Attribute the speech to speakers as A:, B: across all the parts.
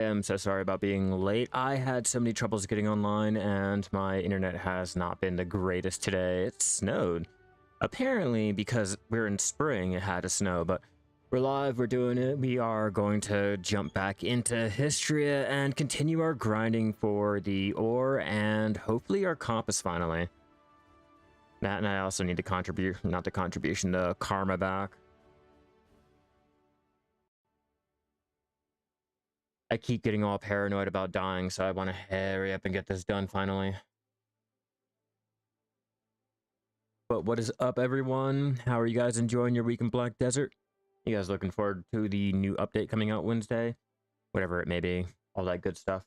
A: I'm so sorry about being late. I had so many troubles getting online, and my internet has not been the greatest today. It snowed. Apparently, because we're in spring, it had to snow, but we're live, we're doing it. We are going to jump back into Hystria and continue our grinding for the ore and hopefully our compass finally. Matt and I also need the karma back. I keep getting all paranoid about dying, so I want to hurry up and get this done finally. But what is up, everyone? How are you guys enjoying your week in Black Desert? You guys looking forward to the new update coming out Wednesday? Whatever it may be. All that good stuff.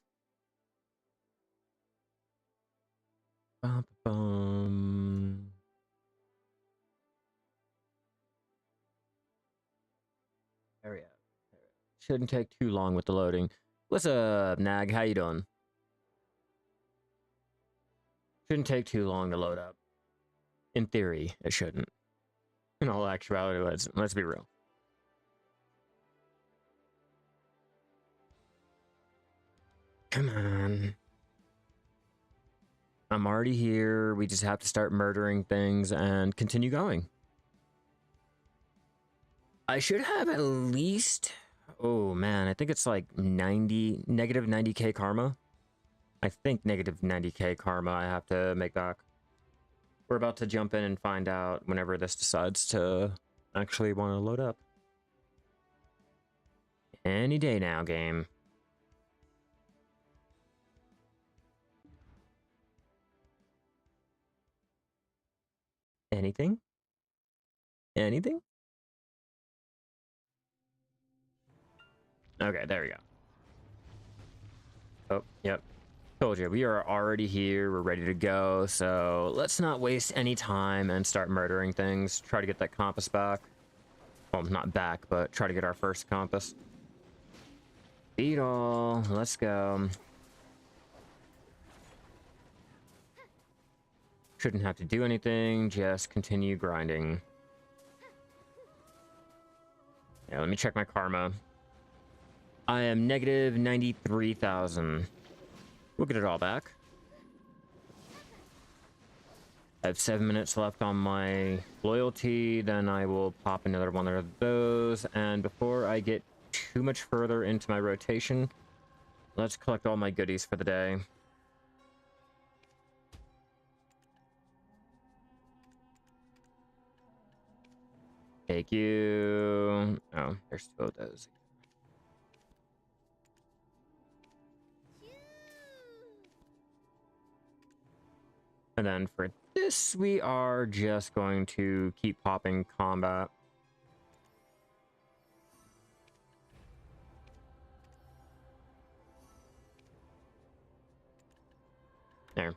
A: Bum. Hurry up. Shouldn't take too long with the loading. What's up, Nag? How you doing? Shouldn't take too long to load up. In theory, it shouldn't. In all actuality, let's be real. Come on. I'm already here. We just have to start murdering things and continue going. I should have at least... Oh, man. I think it's like negative 90k karma. I think negative 90k karma I have to make back. We're about to jump in and find out whenever this decides to actually want to load up. Any day now, game. Anything? Anything? Okay, there we go. Oh, yep. Told you, we are already here. We're ready to go. So let's not waste any time and start murdering things. Try to get that compass back. Well, not back, but try to get our first compass. Beetle, let's go. Shouldn't have to do anything, just continue grinding. Yeah, let me check my karma. I am negative 93,000. We'll get it all back. I have 7 minutes left on my loyalty, then I will pop another one of those. And before I get too much further into my rotation, let's collect all my goodies for the day. Thank you. Oh, there's 2 of those. And then for this, we are just going to keep popping combat. There.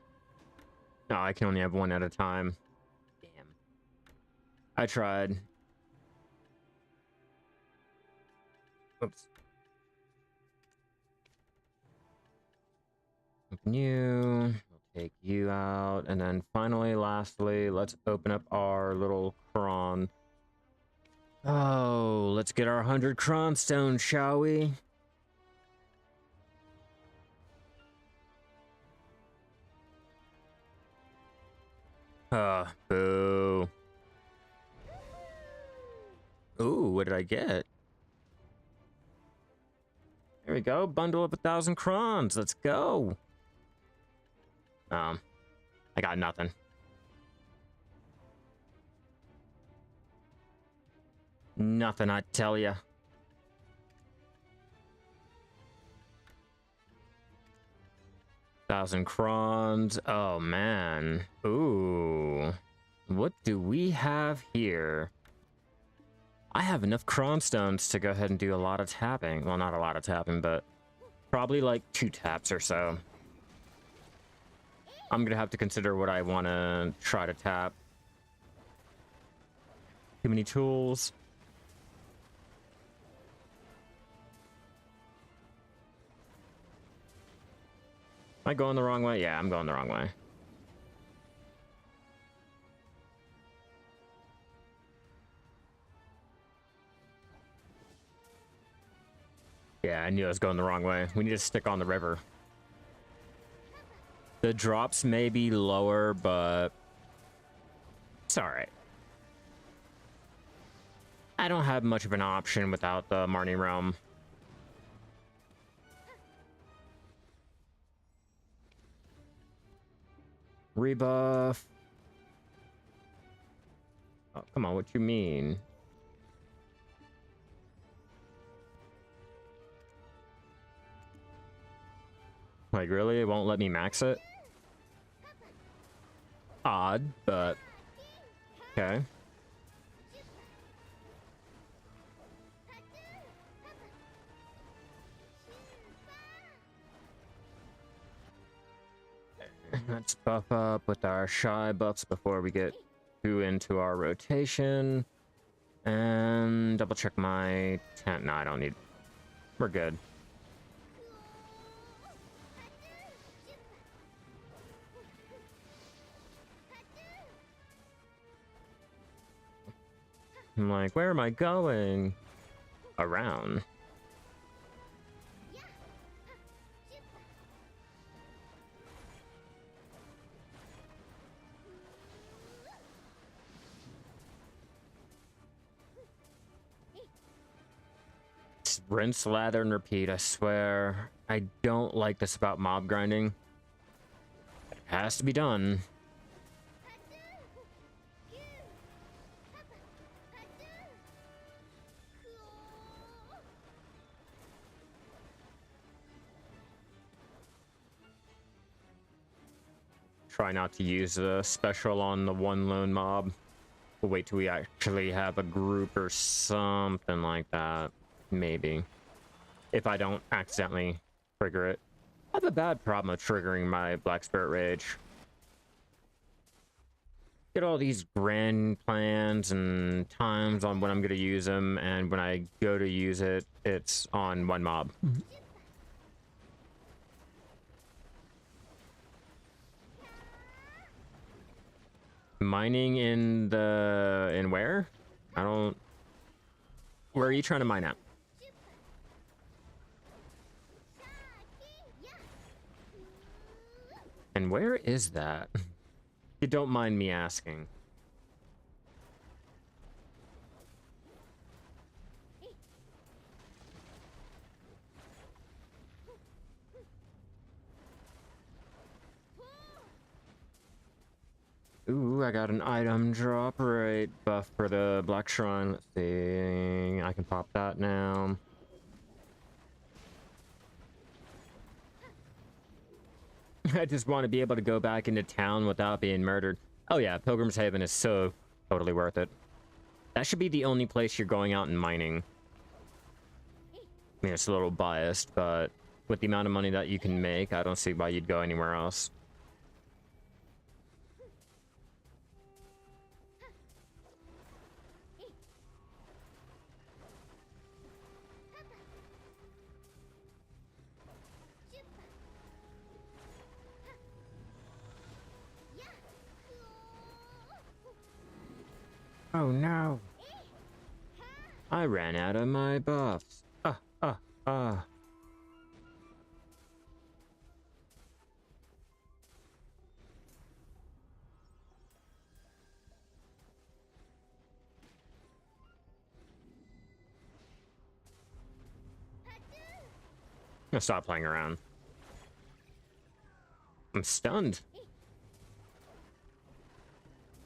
A: No, I can only have one at a time. Damn. I tried. Oops. Open you. We'll take you out. And then finally, lastly, let's open up our little cron. Oh, let's get our 100 cron stones, shall we? Boo. Ooh, what did I get? There we go. Bundle up 1,000 crons. Let's go. I got nothing. Nothing, I tell ya. Thousand crons. Oh, man. Ooh. What do we have here? I have enough cron stones to go ahead and do a lot of tapping. Well, not a lot of tapping, but probably like 2 taps or so. I'm gonna have to consider what I want to try to tap. Too many tools. Am I going the wrong way? Yeah, I'm going the wrong way. Yeah, I knew I was going the wrong way. We need to stick on the river. The drops may be lower, but it's alright. I don't have much of an option without the Marnie Realm. Rebuff. Oh, come on, what you mean? Like, really? It won't let me max it? Odd, but okay. Let's buff up with our Shai buffs before we get too into our rotation. And double check my tent. No, I don't need. We're good. I'm like, where am I going? Around. Just rinse, lather, and repeat, I swear. I don't like this about mob grinding. It has to be done. Try not to use the special on the one lone mob. We'll wait till we actually have a group or something like that. Maybe. If I don't accidentally trigger it. I have a bad problem of triggering my Black Spirit Rage. Get all these grand plans and times on when I'm going to use them, and when I go to use it, it's on one mob. Mining in where? I don't... Where are you trying to mine at? And where is that? You don't mind me asking. Ooh, I got an item drop, right? Buff for the Black Shrine. Let's see. I can pop that now. I just want to be able to go back into town without being murdered. Oh yeah, Pilgrim's Haven is so totally worth it. That should be the only place you're going out and mining. I mean, it's a little biased, but with the amount of money that you can make, I don't see why you'd go anywhere else. Oh no! I ran out of my buffs. Ah. I'll stop playing around. I'm stunned.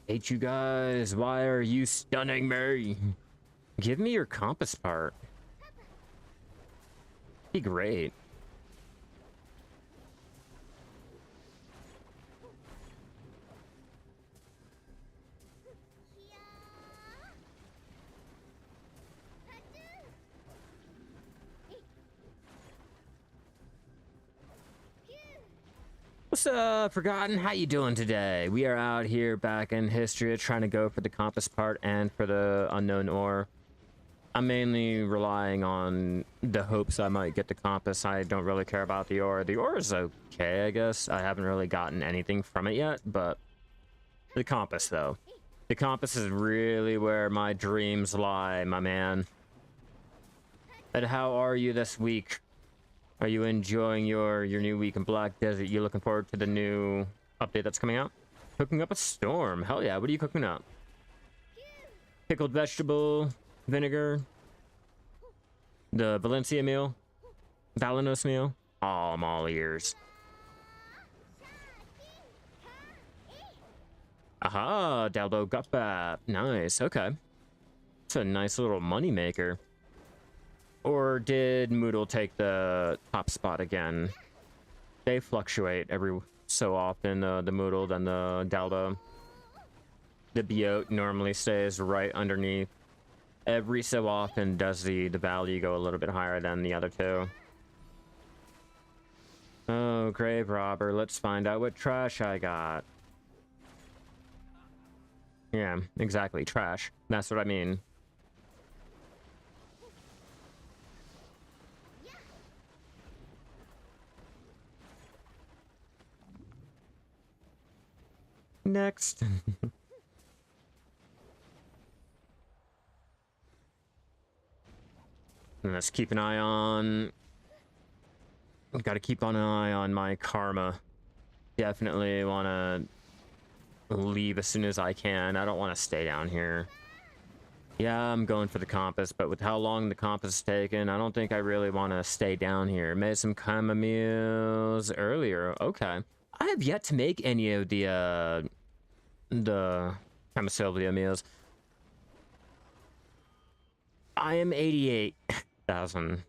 A: Hate you guys. Why are you stunning me? Give me your compass part. Be great. What's up, Forgotten? How you doing today? We are out here back in Hystria trying to go for the compass part and for the unknown ore. I'm mainly relying on the hopes I might get the compass. I don't really care about the ore. The ore is okay, I guess. I haven't really gotten anything from it yet, but the compass, though. The compass is really where my dreams lie, my man. And how are you this week? Are you enjoying your new week in Black Desert? You looking forward to the new update that's coming out? Cooking up a storm. Hell yeah, what are you cooking up? Pickled vegetable, vinegar, the Valencia meal, Valenos meal. Oh, I'm all ears. Aha, Dalbo got that. Nice, okay. It's a nice little money maker. Or did Moodle take the top spot again? They fluctuate every so often, the Moodle than the Dalbo. The Biote normally stays right underneath. Every so often does the value go a little bit higher than the other two. Oh, grave robber. Let's find out what trash I got. Yeah, exactly. Trash. That's what I mean. Next. Let's keep an eye on... Gotta keep an eye on my karma. Definitely want to leave as soon as I can. I don't want to stay down here. Yeah, I'm going for the compass, but with how long the compass is taken, I don't think I really want to stay down here. Made some meals earlier. Okay. I have yet to make any of the Sylvia meals. I am 88,000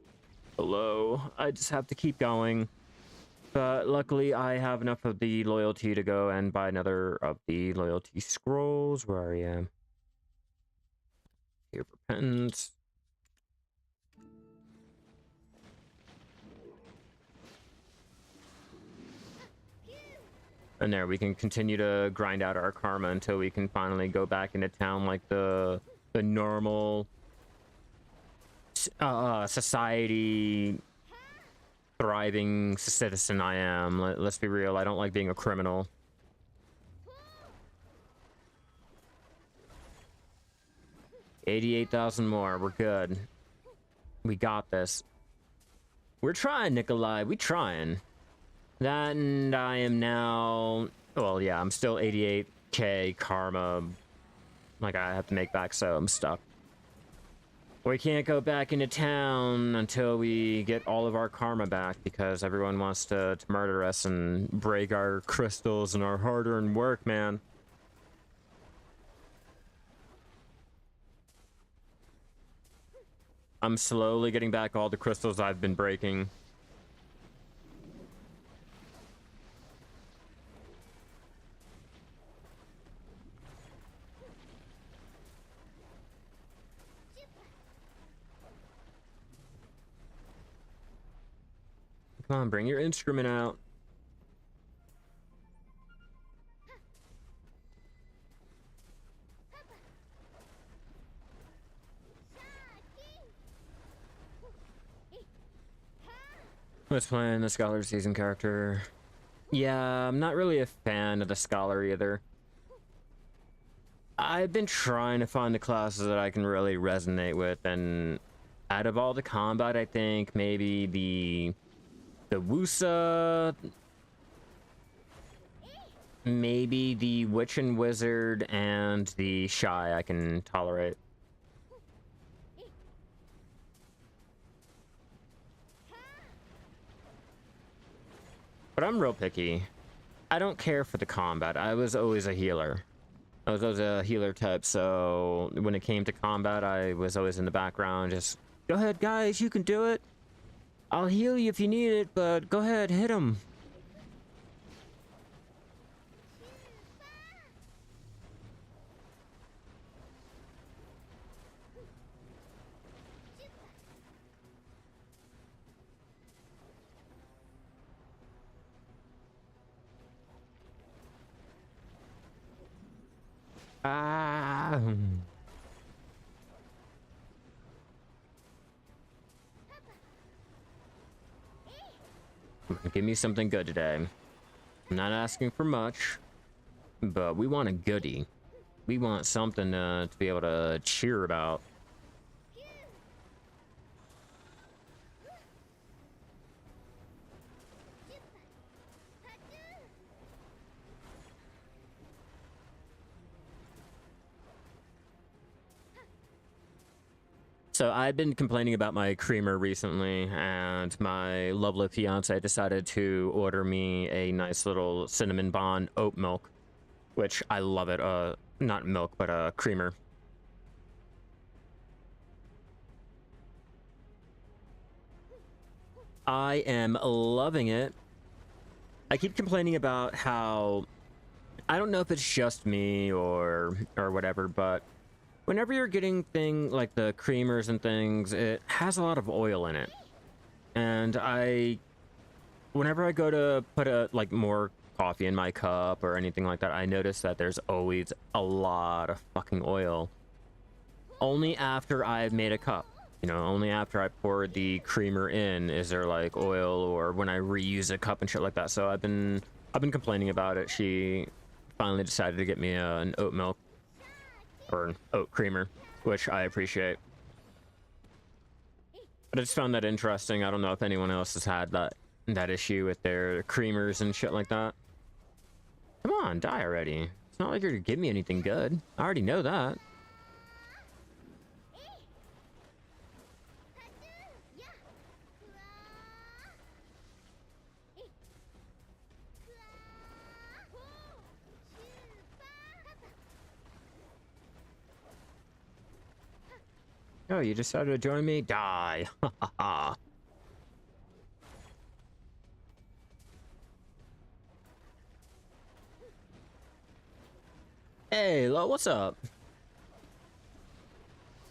A: below. I just have to keep going. But luckily, I have enough of the loyalty to go and buy another of the loyalty scrolls. Where are you? Here, repentance. And there, we can continue to grind out our karma until we can finally go back into town like the normal society thriving citizen I am. Let's be real, I don't like being a criminal. $88,000 more, we're good. We got this. We're trying, Nikolai, we trying. That, and I am now... Well, yeah, I'm still 88k karma. Like, I have to make back, so I'm stuck. We can't go back into town until we get all of our karma back, because everyone wants to murder us and break our crystals and our hard-earned work, man. I'm slowly getting back all the crystals I've been breaking. Come on, bring your instrument out. Let's play the Scholar Season character. Yeah, I'm not really a fan of the Scholar either. I've been trying to find the classes that I can really resonate with, and out of all the combat, I think maybe the Wusa, maybe the Witch and Wizard, and the Shai I can tolerate. But I'm real picky. I don't care for the combat. I was always a healer. I was always a healer type, so when it came to combat, I was always in the background, just, go ahead, guys, you can do it. I'll heal you if you need it, but go ahead, hit him. Ah. Give me something good today. I'm not asking for much, but we want a goodie. We want something to be able to cheer about. So I've been complaining about my creamer recently, and my lovely fiance decided to order me a nice little cinnamon bond oat milk, which I love it. Not milk, but creamer. I am loving it. I keep complaining about how I don't know if it's just me or whatever, but whenever you're getting like the creamers and things, it has a lot of oil in it. And whenever I go to put like more coffee in my cup or anything like that, I notice that there's always a lot of fucking oil. Only after I've made a cup. You know, only after I pour the creamer in is there like oil, or when I reuse a cup and shit like that. So I've been complaining about it. She finally decided to get me an oat milk or an oat creamer, which I appreciate. But I just found that interesting. I don't know if anyone else has had that issue with their creamers and shit like that. Come on, die already. It's not like you're gonna give me anything good. I already know that. Oh, you decided to join me? Die. Ha ha ha. Hey, Lo, what's up?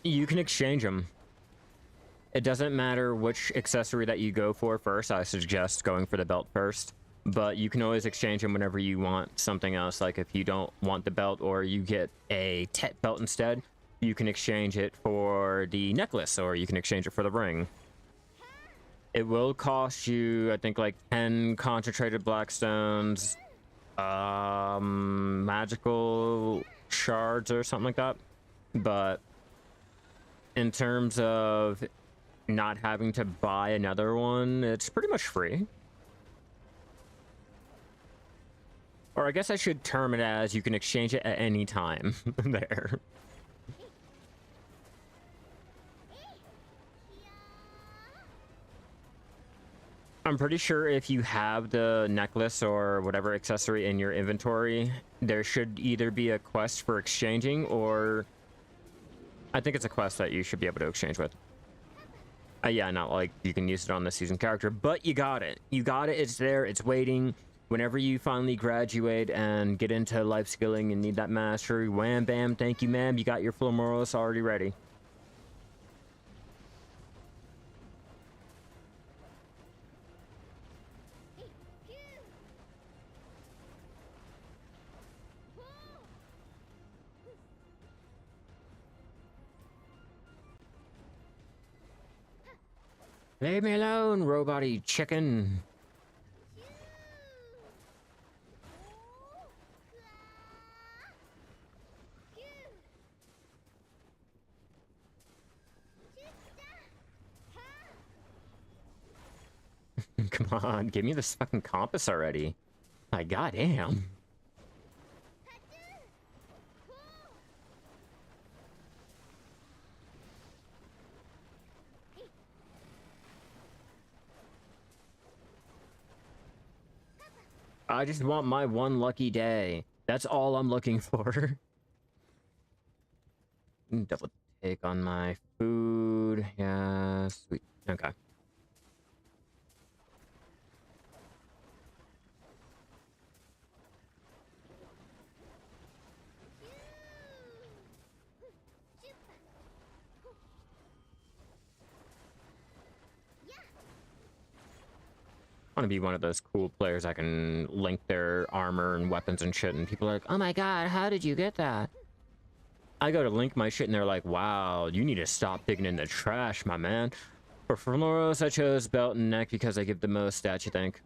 A: You can exchange them. It doesn't matter which accessory that you go for first. I suggest going for the belt first. But you can always exchange them whenever you want something else. Like if you don't want the belt or you get a Tet belt instead, you can exchange it for the necklace, or you can exchange it for the ring. It will cost you, I think, like 10 concentrated black stones, magical shards or something like that. But in terms of not having to buy another one, it's pretty much free. Or I guess I should term it as you can exchange it at any time. There. I'm pretty sure if you have the necklace or whatever accessory in your inventory, there should either be a quest for exchanging, or I think it's a quest that you should be able to exchange with. Yeah, not like you can use it on the season character, but you got it. You got it. It's there. It's waiting. Whenever you finally graduate and get into life skilling and need that mastery, wham, bam, thank you, ma'am. You got your Flormoros already ready. Leave me alone, robot-y chicken. Come on, give me this fucking compass already. My goddamn. I just want my one lucky day. That's all I'm looking for. Double take on my food. Yeah, sweet. Okay. I want to be one of those cool players that can link their armor and weapons and shit, and people are like, oh my god, how did you get that? I go to link my shit and they're like, wow, you need to stop digging in the trash, my man. For Flormoros, I chose belt and neck because they give the most stats, you think.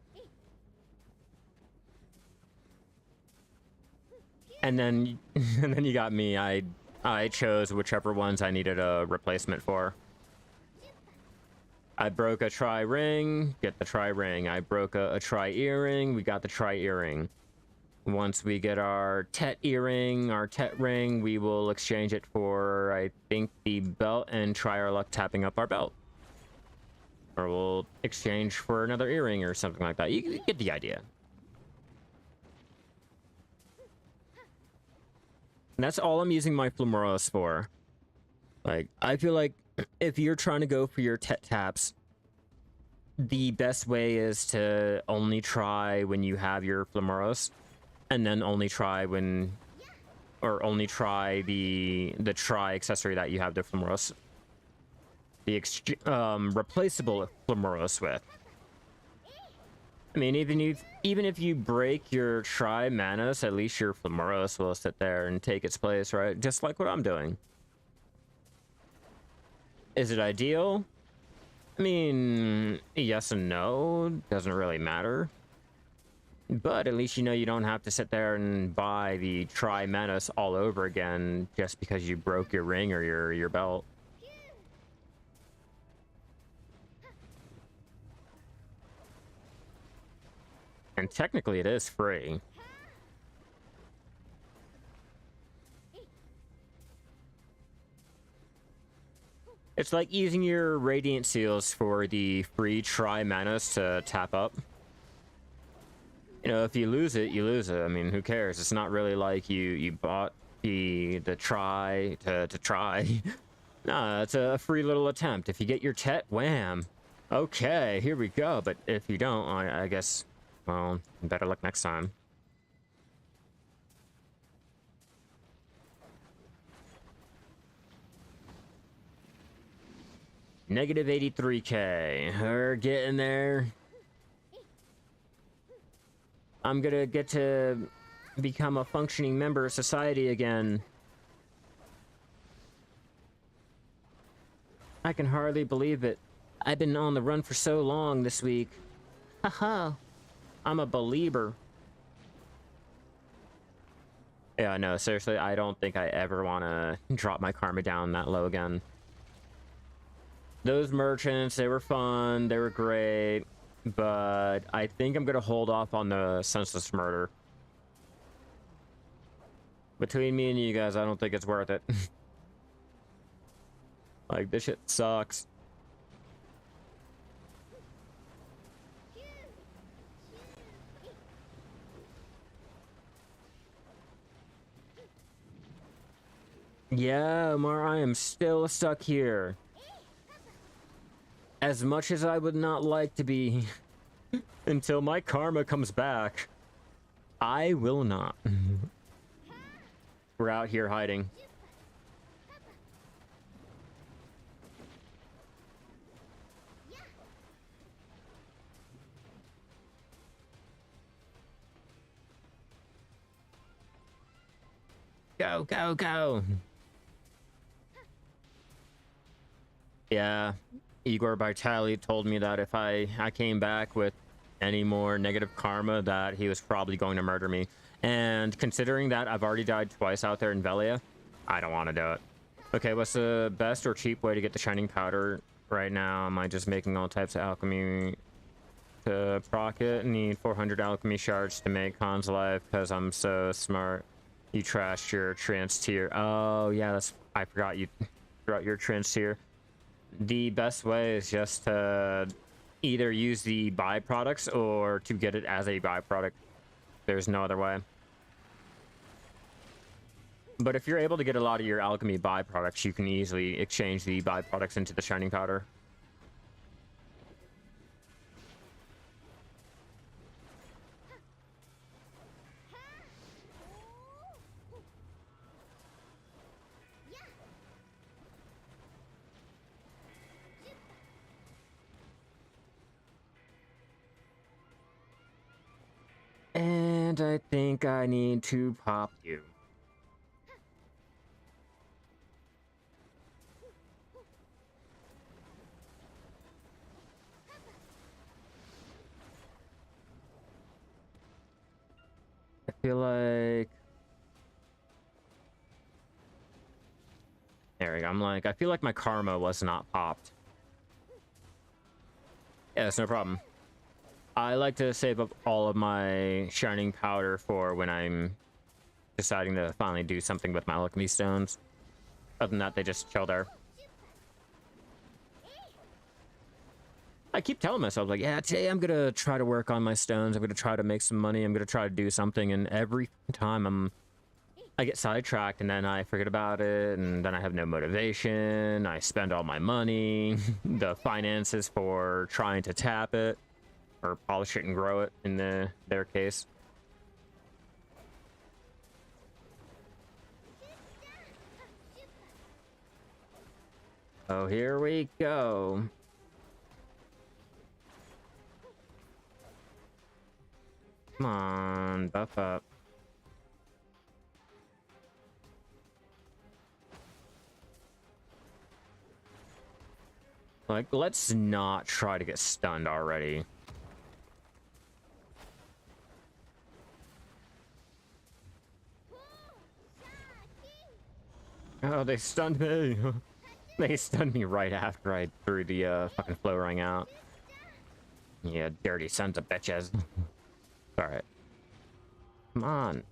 A: And then you got me. I chose whichever ones I needed a replacement for. I broke a tri-ring, get the tri-ring. I broke a tri-earring, we got the tri-earring. Once we get our Tet earring, our Tet ring, we will exchange it for, I think, the belt and try our luck tapping up our belt. Or we'll exchange for another earring or something like that. You get the idea. And that's all I'm using my Flamoros for. Like, I feel like if you're trying to go for your Tet taps, the best way is to only try when you have your Flamoros, and then only try when, or only try the try accessory that you have the Flamoros, the replaceable Flamoros with. I mean, even if you break your Tri Manas, at least your Flamoros will sit there and take its place, right? Just like what I'm doing. Is it ideal? I mean, yes and no. Doesn't really matter. But at least you know you don't have to sit there and buy the Tri Manas all over again just because you broke your ring or your belt. And technically it is free. It's like using your Radiant Seals for the free Tri Manas to tap up. You know, if you lose it, you lose it. I mean, who cares? It's not really like you bought the try to try. Nah, it's a free little attempt. If you get your Tet, wham. Okay, here we go. But if you don't, I guess, well, better luck next time. Negative 83k. We're getting there. I'm gonna get to become a functioning member of society again. I can hardly believe it. I've been on the run for so long this week. Haha. I'm a believer. Yeah, no, seriously, I don't think I ever want to drop my karma down that low again. Those merchants, they were fun, they were great, but I think I'm gonna hold off on the senseless murder. Between me and you guys, I don't think it's worth it. Like, this shit sucks. Yeah, Omar, I am still stuck here. As much as I would not like to be, until my karma comes back, I will not. We're out here hiding. Go, go, go. Yeah, Igor Vitali told me that if I came back with any more negative karma, that he was probably going to murder me. And considering that I've already died twice out there in Velia, I don't want to do it. Okay, what's the best or cheap way to get the shining powder right now? Am I just making all types of alchemy to proc it? Need 400 alchemy shards to make Khan's life because I'm so smart. You trashed your trance tier. Oh yeah, I forgot you threw out your trance tier. The best way is just to either use the byproducts or to get it as a byproduct. There's no other way. But if you're able to get a lot of your alchemy byproducts, you can easily exchange the byproducts into the shining powder. And I think I need to pop you. I feel like... There we go. I feel like my karma was not popped. Yeah, that's no problem. I like to save up all of my shining powder for when I'm deciding to finally do something with my alchemy stones. Other than that, they just chill there. I keep telling myself, like, yeah, today I'm gonna try to work on my stones. I'm gonna try to make some money. I'm gonna try to do something. And every time I get sidetracked and then I forget about it. And then I have no motivation. I spend all my money, the finances for trying to tap it or polish it and grow it in their case. Oh, here we go. Come on, buff up. Like, let's not try to get stunned already. Oh, they stunned me. They stunned me right after I threw the fucking flow ring out. Yeah, dirty sons of bitches. Alright. Come on.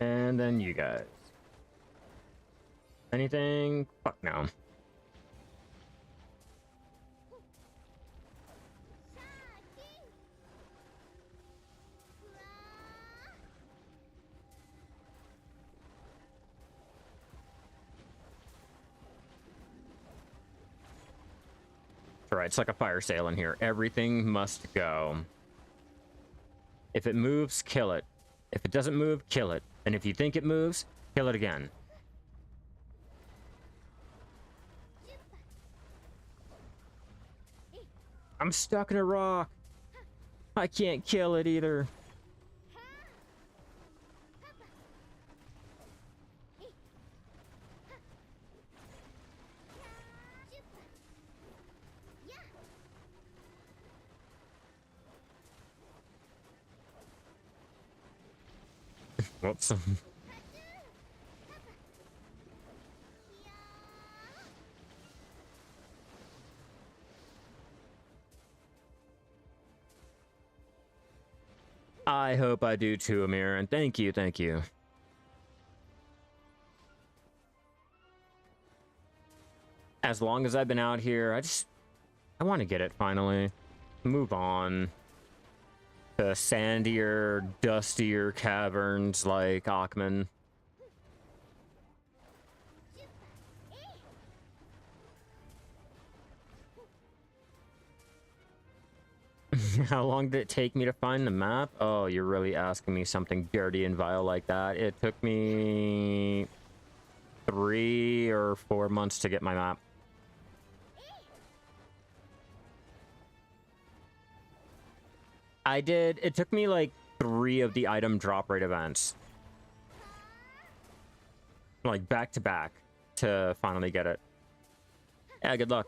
A: And then you guys. Anything? Fuck no. Alright, it's like a fire sale in here. Everything must go. If it moves, kill it. If it doesn't move, kill it. And if you think it moves, kill it again. I'm stuck in a rock. I can't kill it either. Whoops. I hope I do too, Amir, and thank you, thank you. As long as I've been out here, I want to get it finally. Move on to sandier, dustier caverns like Achman. How long did it take me to find the map? Oh, you're really asking me something dirty and vile like that. It took me 3 or 4 months to get my map. It took me like 3 of the item drop rate events. Like back to back to finally get it. Yeah, good luck.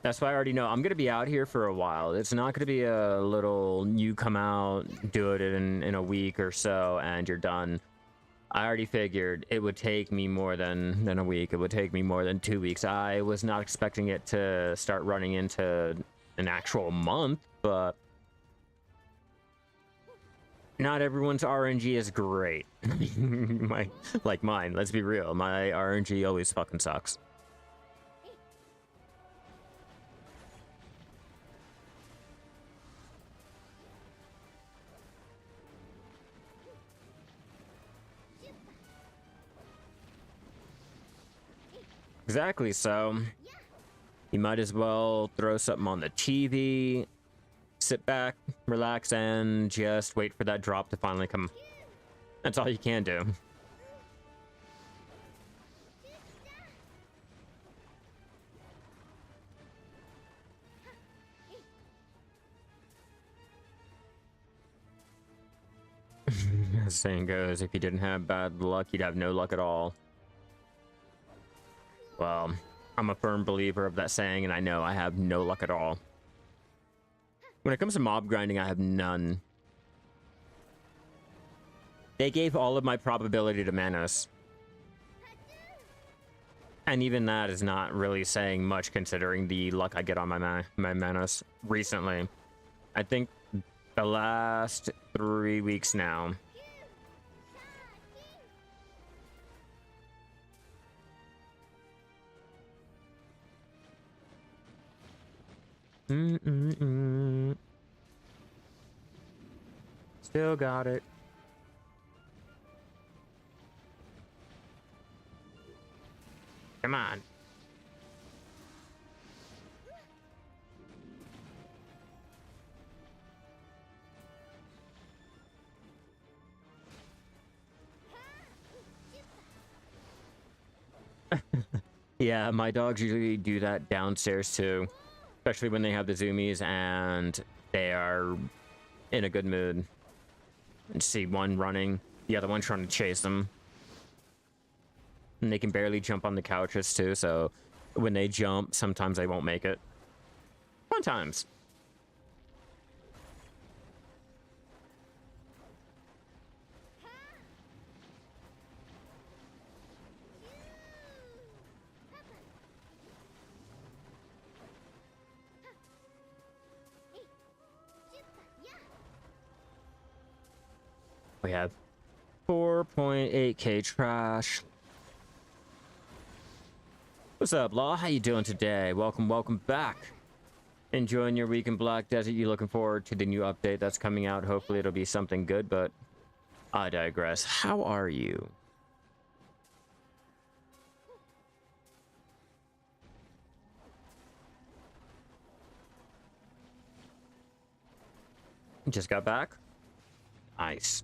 A: That's why I already know I'm gonna be out here for a while. It's not gonna be a little you come out, do it in a week or so, and you're done. I already figured it would take me more than a week. It would take me more than 2 weeks. I was not expecting it to start running into an actual month, but not everyone's RNG is great. Like mine, let's be real. My RNG always fucking sucks. Exactly, so you might as well throw something on the TV, sit back, relax, and just wait for that drop to finally come. That's all you can do. As the saying goes, if you didn't have bad luck, you'd have no luck at all. Well, I'm a firm believer of that saying, and I know I have no luck at all. When it comes to mob grinding, I have none. They gave all of my probability to Manos. And even that is not really saying much considering the luck I get on my Manos recently. I think the last 3 weeks now. Still got it. Come on. Yeah, my dogs usually do that downstairs too, especially when they have the zoomies and they are in a good mood. And see one running, the other one trying to chase them. And they can barely jump on the couches too, so when they jump, sometimes they won't make it. Fun times. We have 4.8k trash. What's up, Law? How you doing today? Welcome back. Enjoying your week in Black Desert? You looking forward to the new update that's coming out? Hopefully it'll be something good, but I digress. How are you? Just got back? Nice.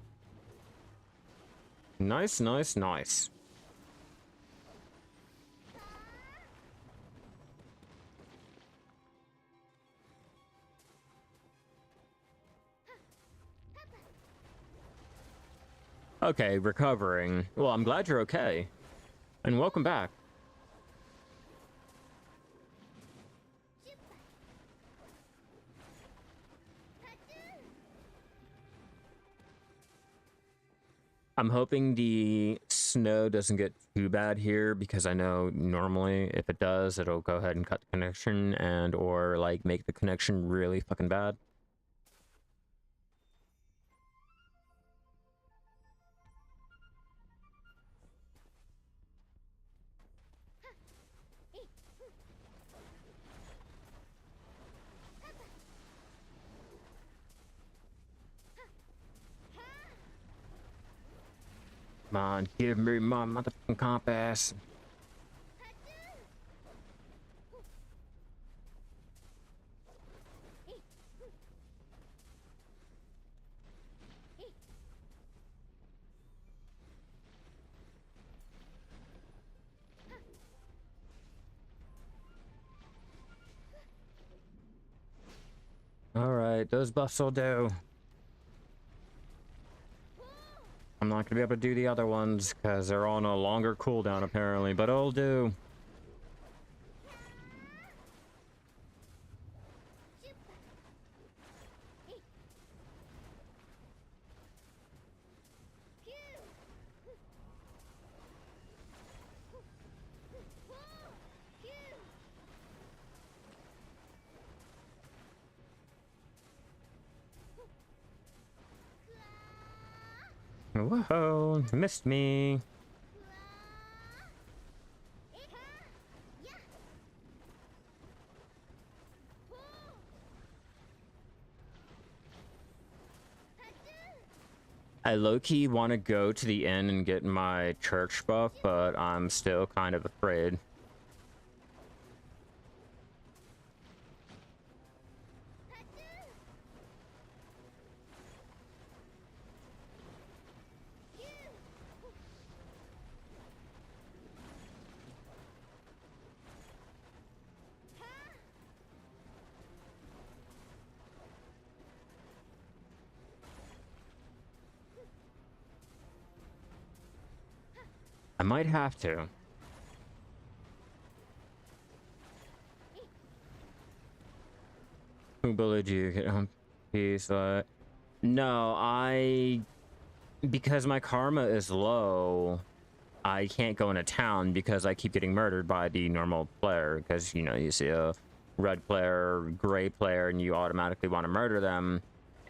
A: Nice. Okay, recovering. Well, I'm glad you're okay. And welcome back. I'm hoping the snow doesn't get too bad here, because I know normally if it does, it'll go ahead and cut the connection and or like make the connection really fucking bad. Come on, give me my motherfucking compass. Alright, those buffs will do. I'm not gonna be able to do the other ones because they're on a longer cooldown apparently, but it'll do. Whoa, missed me. I low-key want to go to the inn and get my church buff, but I'm still kind of afraid. I might have to. Who bullied you? Get home. Peace. No, because my karma is low, I can't go into town because I keep getting murdered by the normal player. Because, you know, you see a red player, gray player, and you automatically want to murder them.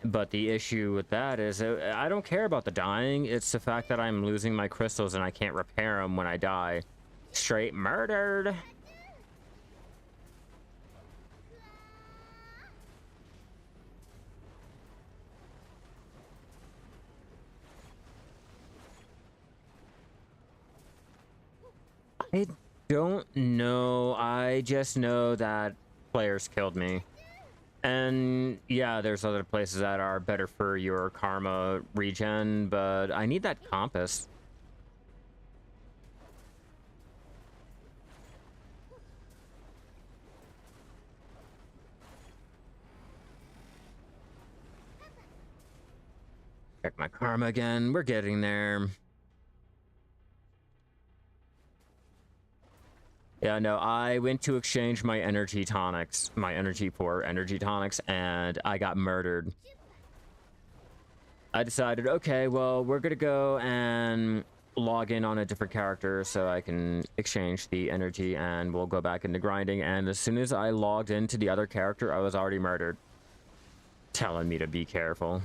A: But the issue with that is I don't care about the dying. It's the fact that I'm losing my crystals and I can't repair them when I die. Straight murdered. I don't know. I just know that players killed me. And yeah, there's other places that are better for your karma regen, but I need that compass. Check my karma again. We're getting there. Yeah, no, I went to exchange my energy tonics, my energy for energy tonics, and I got murdered. I decided, okay, well, we're gonna go and log in on a different character so I can exchange the energy and we'll go back into grinding. And as soon as I logged into the other character, I was already murdered. Telling me to be careful.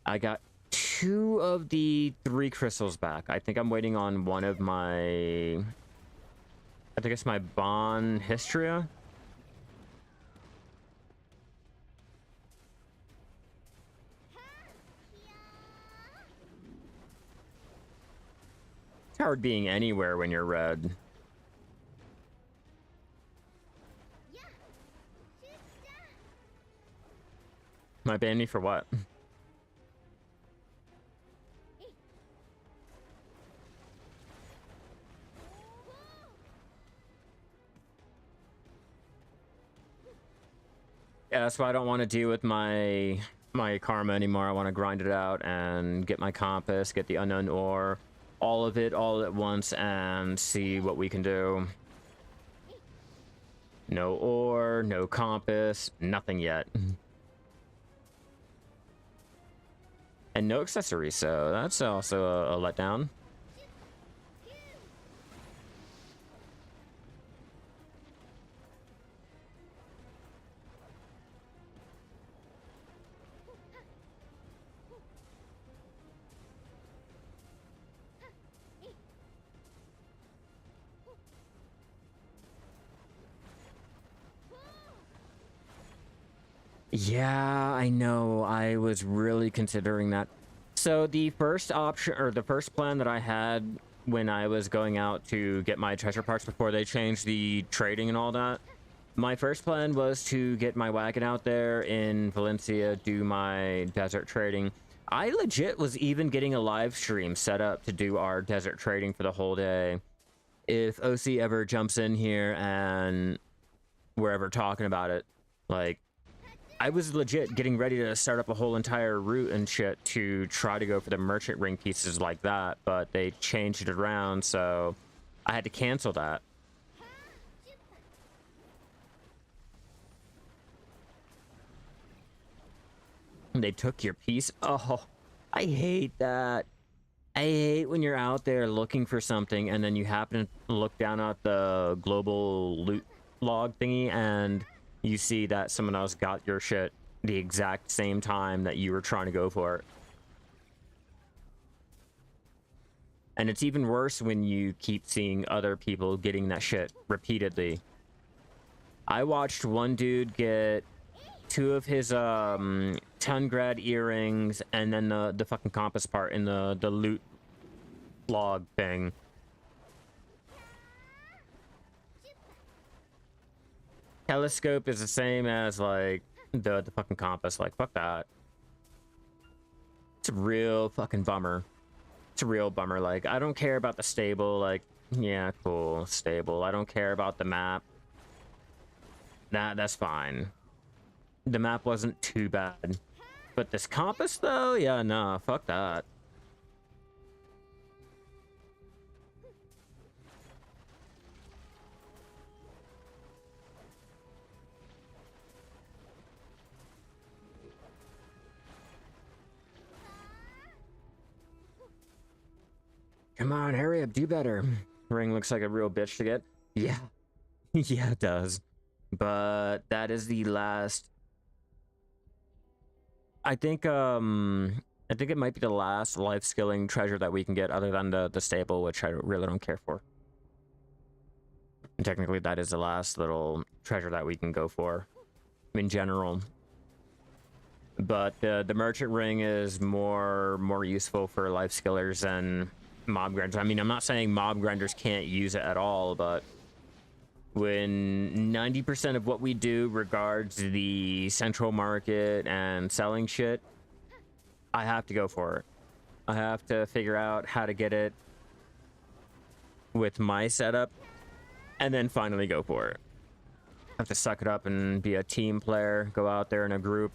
A: I got 2 of the 3 crystals back. I think I'm waiting on one of my... I think it's my Bond Hystria. It's hard being anywhere when you're red. Might ban me for what? Yeah, that's why I don't want to deal with my karma anymore. I want to grind it out and get my compass, get the unknown ore, all of it all at once, and see what we can do. No ore, no compass, nothing yet. And no accessories, so that's also a letdown. Yeah, I know. I was really considering that. So the first option, or the first plan that I had when I was going out to get my treasure parts before they changed the trading and all that, my first plan was to get my wagon out there in Valencia, do my desert trading. I legit was even getting a live stream set up to do our desert trading for the whole day. If OC ever jumps in here and we're ever talking about it, like, I was legit getting ready to start up a whole entire route and shit to try to go for the merchant ring pieces like that, but they changed it around, so I had to cancel that. They took your piece? Oh, I hate that. I hate when you're out there looking for something and then you happen to look down at the global loot log thingy and you see that someone else got your shit the exact same time that you were trying to go for it. And it's even worse when you keep seeing other people getting that shit repeatedly. I watched one dude get 2 of his Tungrad earrings and then the fucking compass part in the loot log thing. Telescope is the same as like the fucking compass. Like, fuck that. It's a real fucking bummer. It's a real bummer. Like, I don't care about the stable. Like, yeah, cool, stable. I don't care about the map. That's fine. The map wasn't too bad. But this compass, though? Yeah, nah, fuck that. Come on, hurry up, do better. Ring looks like a real bitch to get. Yeah. Yeah, it does. But that is the last... I think it might be the last life skilling treasure that we can get other than the stable, which I really don't care for. And technically, that is the last little treasure that we can go for in general. But the merchant ring is more useful for life skillers than mob grinders. I mean, I'm not saying mob grinders can't use it at all, but when 90% of what we do regards the central market and selling shit, I have to go for it. I have to figure out how to get it with my setup and then finally go for it. I have to suck it up and be a team player, go out there in a group.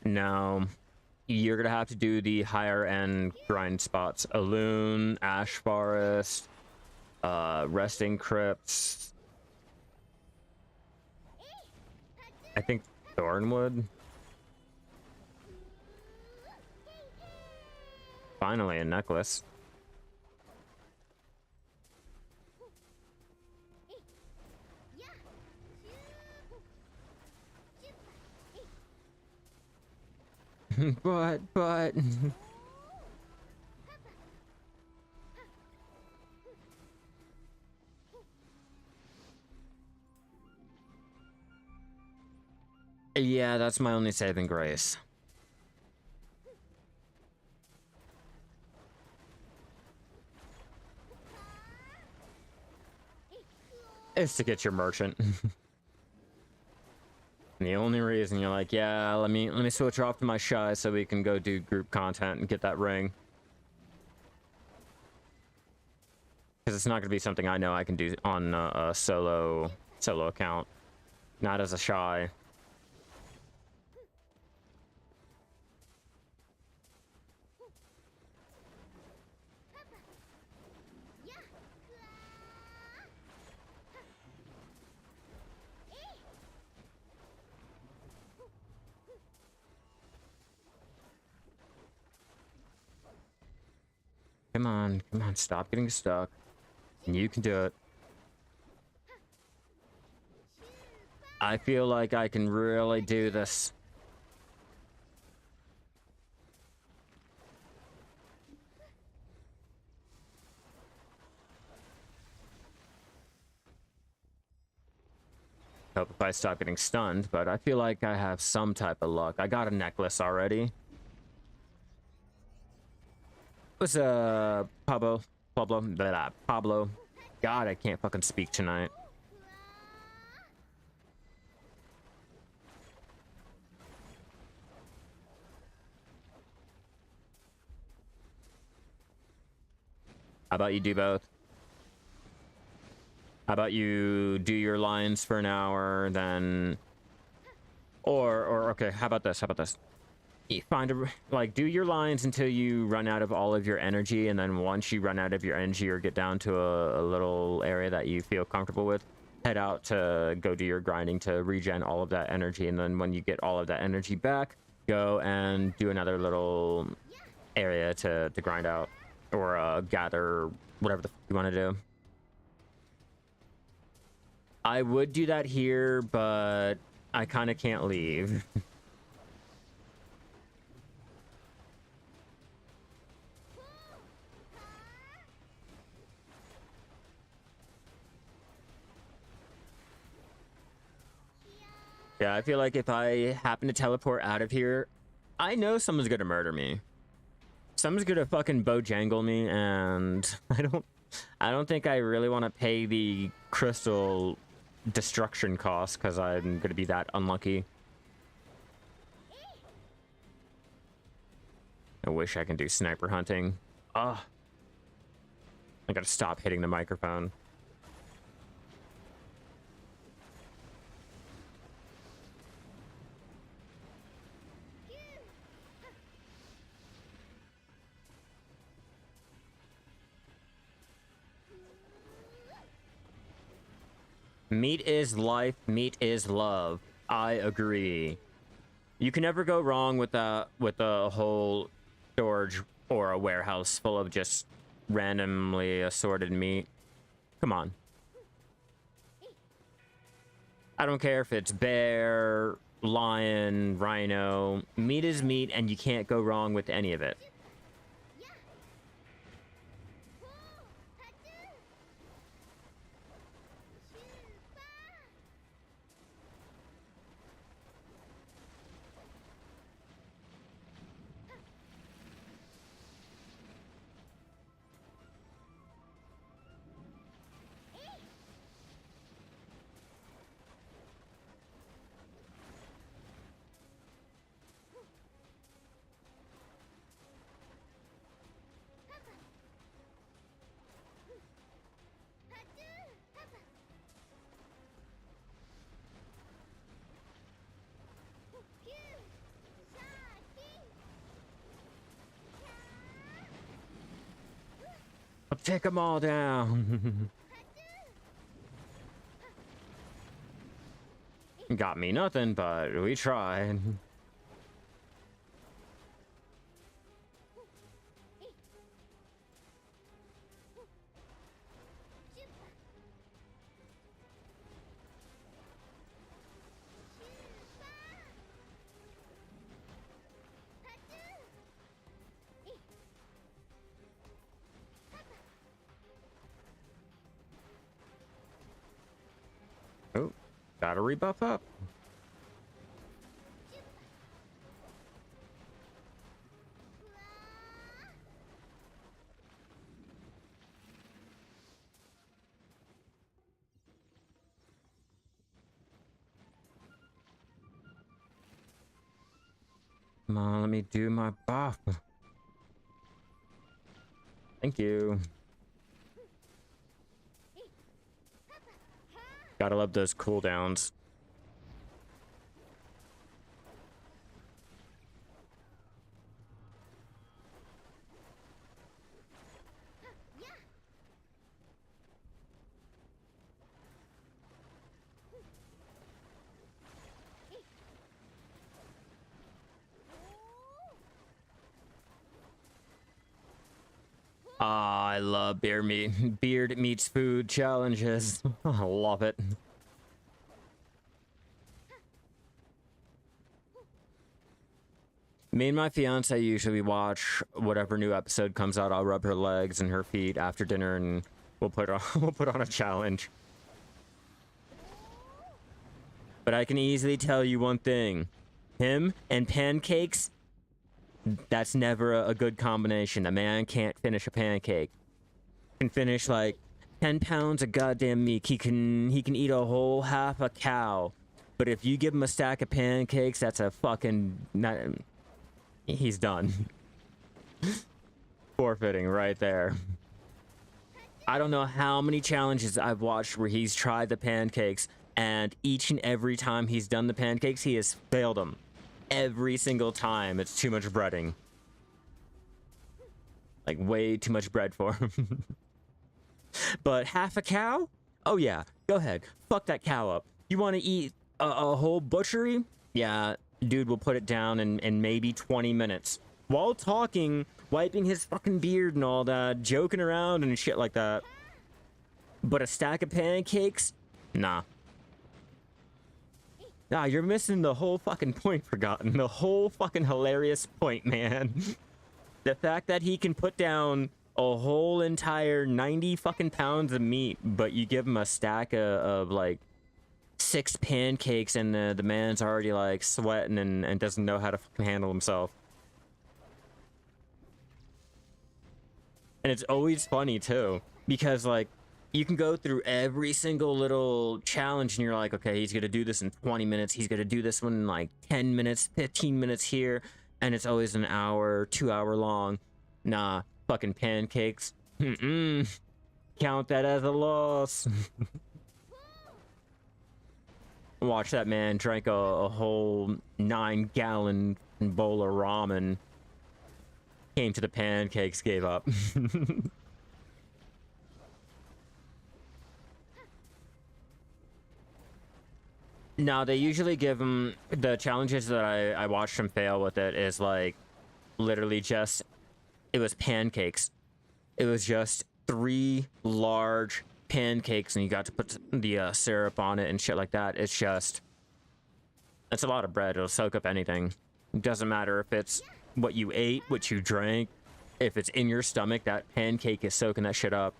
A: No, you're gonna have to do the higher end grind spots. Aloon, Ash Forest, Resting Crypts. I think Thornwood. Finally, a necklace. but yeah, that's my only saving grace. Is to get your merchant. The only reason you're like, yeah, let me switch off to my Shai so we can go do group content and get that ring. Because it's not going to be something I know I can do on a solo account. Not as a Shai. Come on, stop getting stuck. You can do it. I feel like I can really do this. Hope if I stop getting stunned, but I feel like I have some type of luck. I got a necklace already. What's Pablo? Pablo. God, I can't fucking speak tonight. How about you do both? How about you do your lines for an hour, then... Or okay, how about this? You find do your lines until you run out of all of your energy, and then once you run out of your energy or get down to a little area that you feel comfortable with, head out to go do your grinding to regen all of that energy, and then when you get all of that energy back, go and do another little area to grind out or gather whatever the you want to do. I would do that here, but I kind of can't leave. Yeah, Yeah, I feel like if I happen to teleport out of here, I know someone's gonna murder me. Someone's gonna fucking bojangle me, and I don't think I really want to pay the crystal destruction cost because I'm gonna be that unlucky. I wish I can do sniper hunting. Ugh. I gotta stop hitting the microphone. Meat is life, meat is love. I agree. You can never go wrong with a whole storage or a warehouse full of just randomly assorted meat. Come on. I don't care if it's bear, lion, rhino. Meat is meat, and you can't go wrong with any of it. I'll take them all down. Got me nothing, but we tried. Oh, gotta rebuff up. Come on, let me do my buff. Thank you. Gotta love those cooldowns. Ah, I love beard meets food challenges. I love it. Me and my fiance usually watch whatever new episode comes out. I'll rub her legs and her feet after dinner, and we'll put on we'll put on a challenge. But I can easily tell you one thing: him and pancakes. That's never a good combination. A man can't finish a pancake. He can finish like 10 pounds of goddamn meat. He can eat a whole half a cow. But if you give him a stack of pancakes, that's a fucking he's done. Forfeiting right there. I don't know how many challenges I've watched where he's tried the pancakes, and each and every time he's done the pancakes, he has failed them. Every single time. It's too much breading. Like, way too much bread for him. But half a cow? Oh yeah, go ahead. Fuck that cow up. You want to eat a whole butchery? Yeah, dude will put it down in maybe 20 minutes. While talking, wiping his fucking beard and all that, joking around and shit like that. But a stack of pancakes? Nah. Nah, you're missing the whole fucking point, Forgotten. The whole fucking hilarious point, man. The fact that he can put down a whole entire 90 fucking pounds of meat, but you give him a stack of like 6 pancakes and the man's already like sweating and doesn't know how to fucking handle himself. And it's always funny too, because like you can go through every single little challenge and you're like, okay, he's gonna do this in 20 minutes, he's gonna do this one in like 10 minutes, 15 minutes here, and it's always an hour, 2 hour long. Nah, fucking pancakes. Count that as a loss. Watch that man drank a whole 9-gallon bowl of ramen. Came to the pancakes, gave up. No, they usually give them the challenges that I watched them fail with. It is like literally just, it was pancakes. It was just 3 large pancakes and you got to put the syrup on it and shit like that. It's just, it's a lot of bread. It'll soak up anything. It doesn't matter if it's what you ate, what you drank. If it's in your stomach, that pancake is soaking that shit up.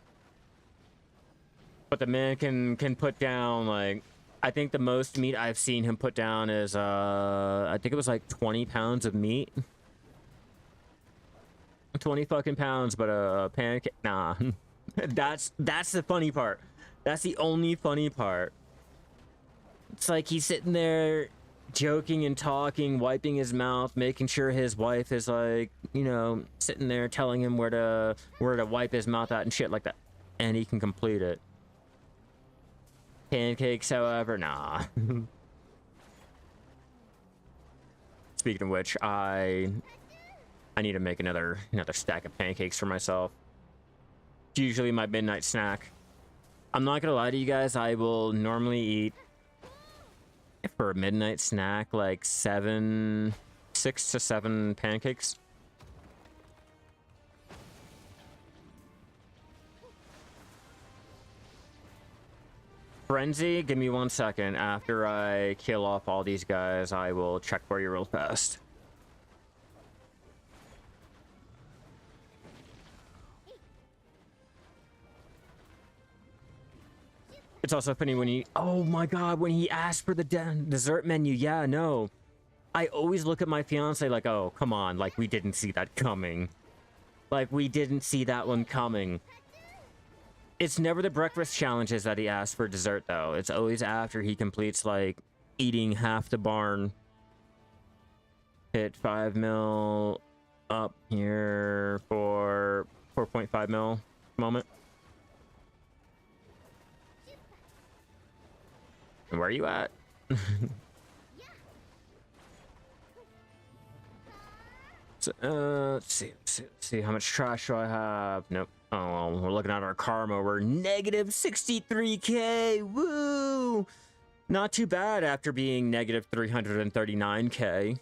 A: But the man can put down like, I think the most meat I've seen him put down is I think it was like 20 pounds of meat. 20 fucking pounds, but a pancake, nah. That's the funny part. That's the only funny part. It's like he's sitting there joking and talking, wiping his mouth, making sure his wife is like, you know, sitting there telling him where to wipe his mouth at and shit like that. And he can complete it. Pancakes, however, nah. Speaking of which, I need to make another stack of pancakes for myself. It's usually my midnight snack. I'm not gonna lie to you guys, I will normally eat for a midnight snack like 6 to 7 pancakes. Frenzy, give me 1 second. After I kill off all these guys, I will check for you real fast. It's also funny when he, oh my god, when he asked for the dessert menu. Yeah, no. I always look at my fiance like, oh, come on, like we didn't see that coming. Like we didn't see that one coming. It's never the breakfast challenges that he asks for dessert, though. It's always after he completes, like, eating half the barn. Hit 5 mil up here for 4.5 mil moment. Where are you at? So, let's see. How much trash do I have? Nope. Oh, well, we're looking at our karma. We're negative 63k. Woo! Not too bad after being negative 339k.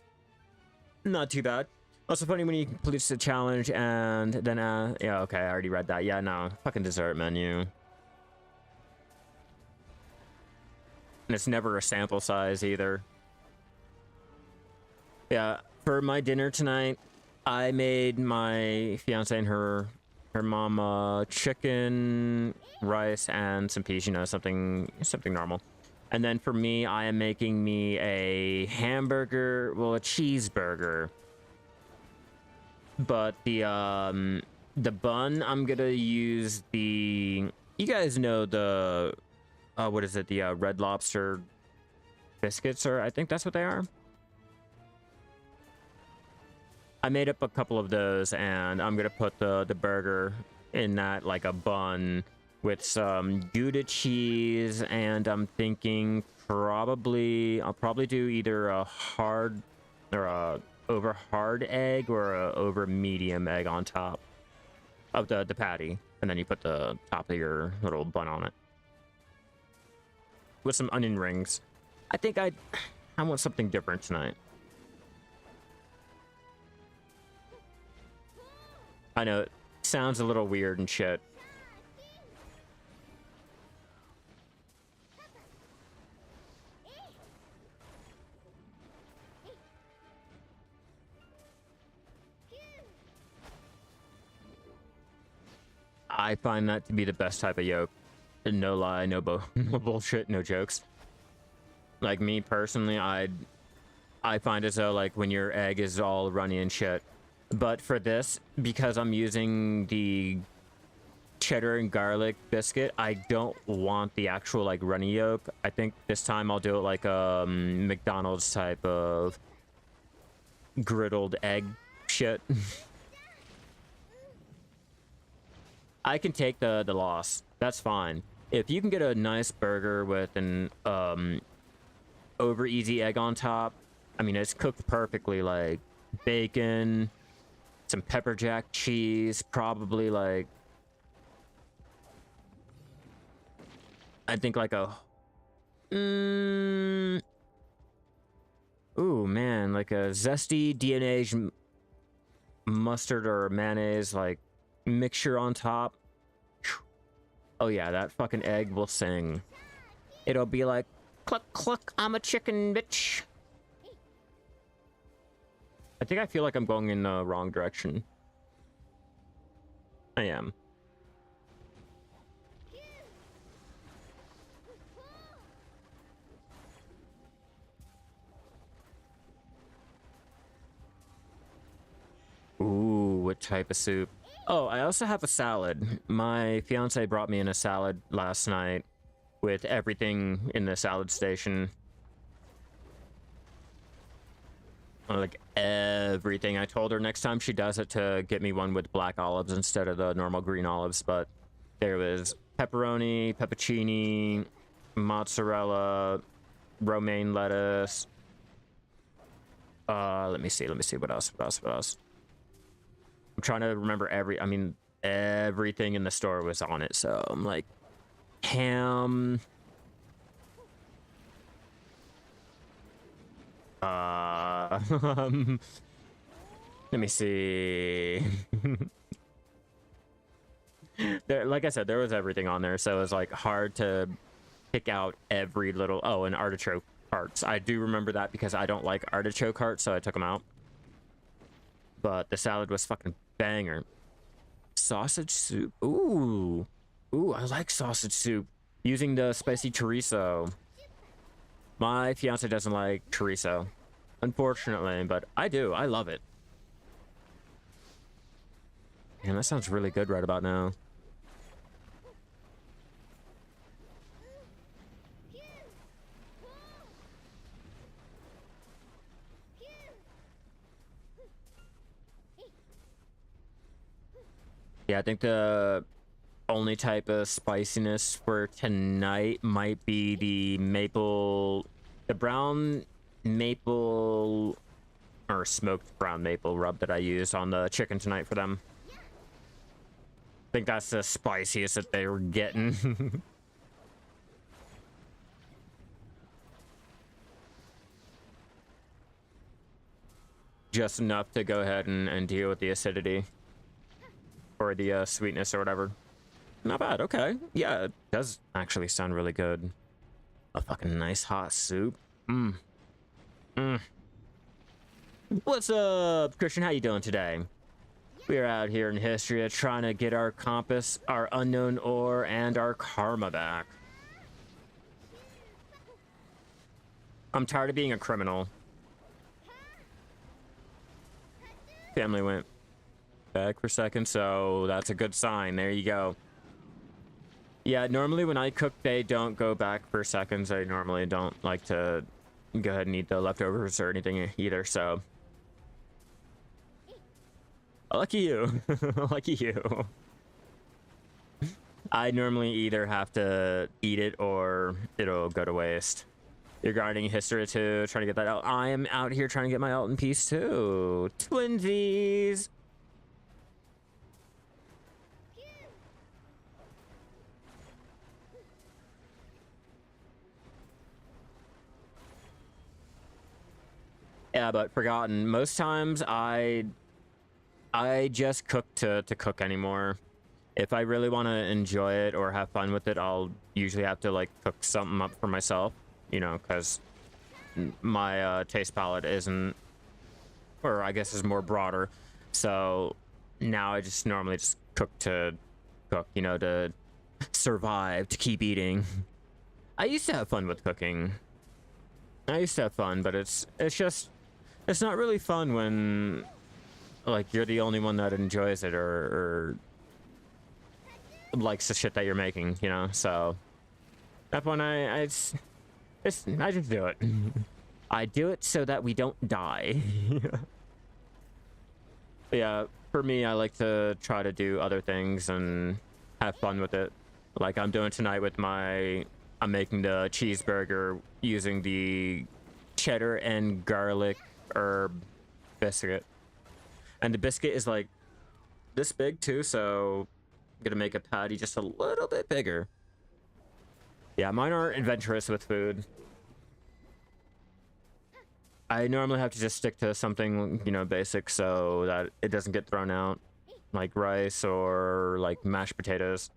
A: Not too bad. Also funny when he completes the challenge and then, yeah, okay, I already read that. Yeah, no, fucking dessert menu. And it's never a sample size either. Yeah, for my dinner tonight, I made my fiance and her mom chicken, rice, and some peas, you know, something normal. And then for me, I am making me a hamburger, well, a cheeseburger. But the bun, I'm gonna use the, you guys know the, what is it, the Red Lobster biscuits, or I think that's what they are. I made up a couple of those, and I'm gonna put the burger in that, like a bun with some Gouda cheese, and I'm thinking I'll probably do either a hard or a over hard egg or a over medium egg on top of the patty, and then you put the top of your little bun on it with some onion rings. I think I want something different tonight. I know, it sounds a little weird and shit. I find that to be the best type of yolk. No lie, no bullshit, no jokes. Like me personally, I find as though like when your egg is all runny and shit. But for this, because I'm using the cheddar and garlic biscuit, I don't want the actual like runny yolk. I think this time I'll do it like a McDonald's type of griddled egg shit. I can take the loss. That's fine. If you can get a nice burger with an over easy egg on top, I mean it's cooked perfectly, like bacon, some pepper jack cheese, probably like I think like a ooh man, like a zesty DNA mustard or mayonnaise like mixture on top. Oh yeah, that fucking egg will sing. It'll be like cluck cluck, I'm a chicken bitch. I think I feel like I'm going in the wrong direction. I am. Ooh, what type of soup? Oh, I also have a salad. My fiance brought me in a salad last night with everything in the salad station. Like everything. I told her next time she does it to get me one with black olives instead of the normal green olives, but there was pepperoni, peppercini, mozzarella, romaine lettuce. Let me see what else. I'm trying to remember everything in the store was on it, so I'm like ham. Let me see. Like I said, there was everything on there, so it was like hard to pick out every little. Oh, and artichoke hearts. I do remember that because I don't like artichoke hearts, so I took them out. But the salad was fucking banger. Sausage soup. Ooh, I like sausage soup using the spicy chorizo. My fiance doesn't like chorizo, unfortunately, but I do. I love it. Man, that sounds really good right about now. Yeah, I think the only type of spiciness for tonight might be the brown maple or smoked brown maple rub that I used on the chicken tonight for them. I think that's the spiciest that they were getting. Just enough to go ahead and deal with the acidity or the sweetness or whatever. Not bad. Okay. Yeah, it does actually sound really good. A fucking nice hot soup. What's up, Christian? How you doing today? We're out here in Hystria trying to get our compass, our unknown ore, and our karma back. I'm tired of being a criminal. Family went back for a second, so that's a good sign. There you go. Yeah, normally when I cook, they don't go back for seconds. I normally don't like to go ahead and eat the leftovers or anything either, so. Lucky you. Lucky you. I normally either have to eat it or it'll go to waste. You're guarding Hystria too, trying to get that out. I am out here trying to get my ult in peace too. Twinsies! Yeah, but forgotten. Most times I just cook to cook anymore. If I really want to enjoy it or have fun with it, I'll usually have to like cook something up for myself, you know, because my taste palette isn't, or I guess is more broader. So now I just normally just cook to cook, you know, to survive, to keep eating. I used to have fun with cooking. I used to have fun, but it's not really fun when like you're the only one that enjoys it or likes the shit that you're making, you know. So that point, I just do it. I do it so that we don't die. Yeah, for me, I like to try to do other things and have fun with it. Like I'm doing tonight with I'm making the cheeseburger using the cheddar and garlic herb biscuit. And the biscuit is like this big too, so I'm gonna make a patty just a little bit bigger. Yeah, mine aren't adventurous with food. I normally have to just stick to something, you know, basic so that it doesn't get thrown out. Like rice or like mashed potatoes.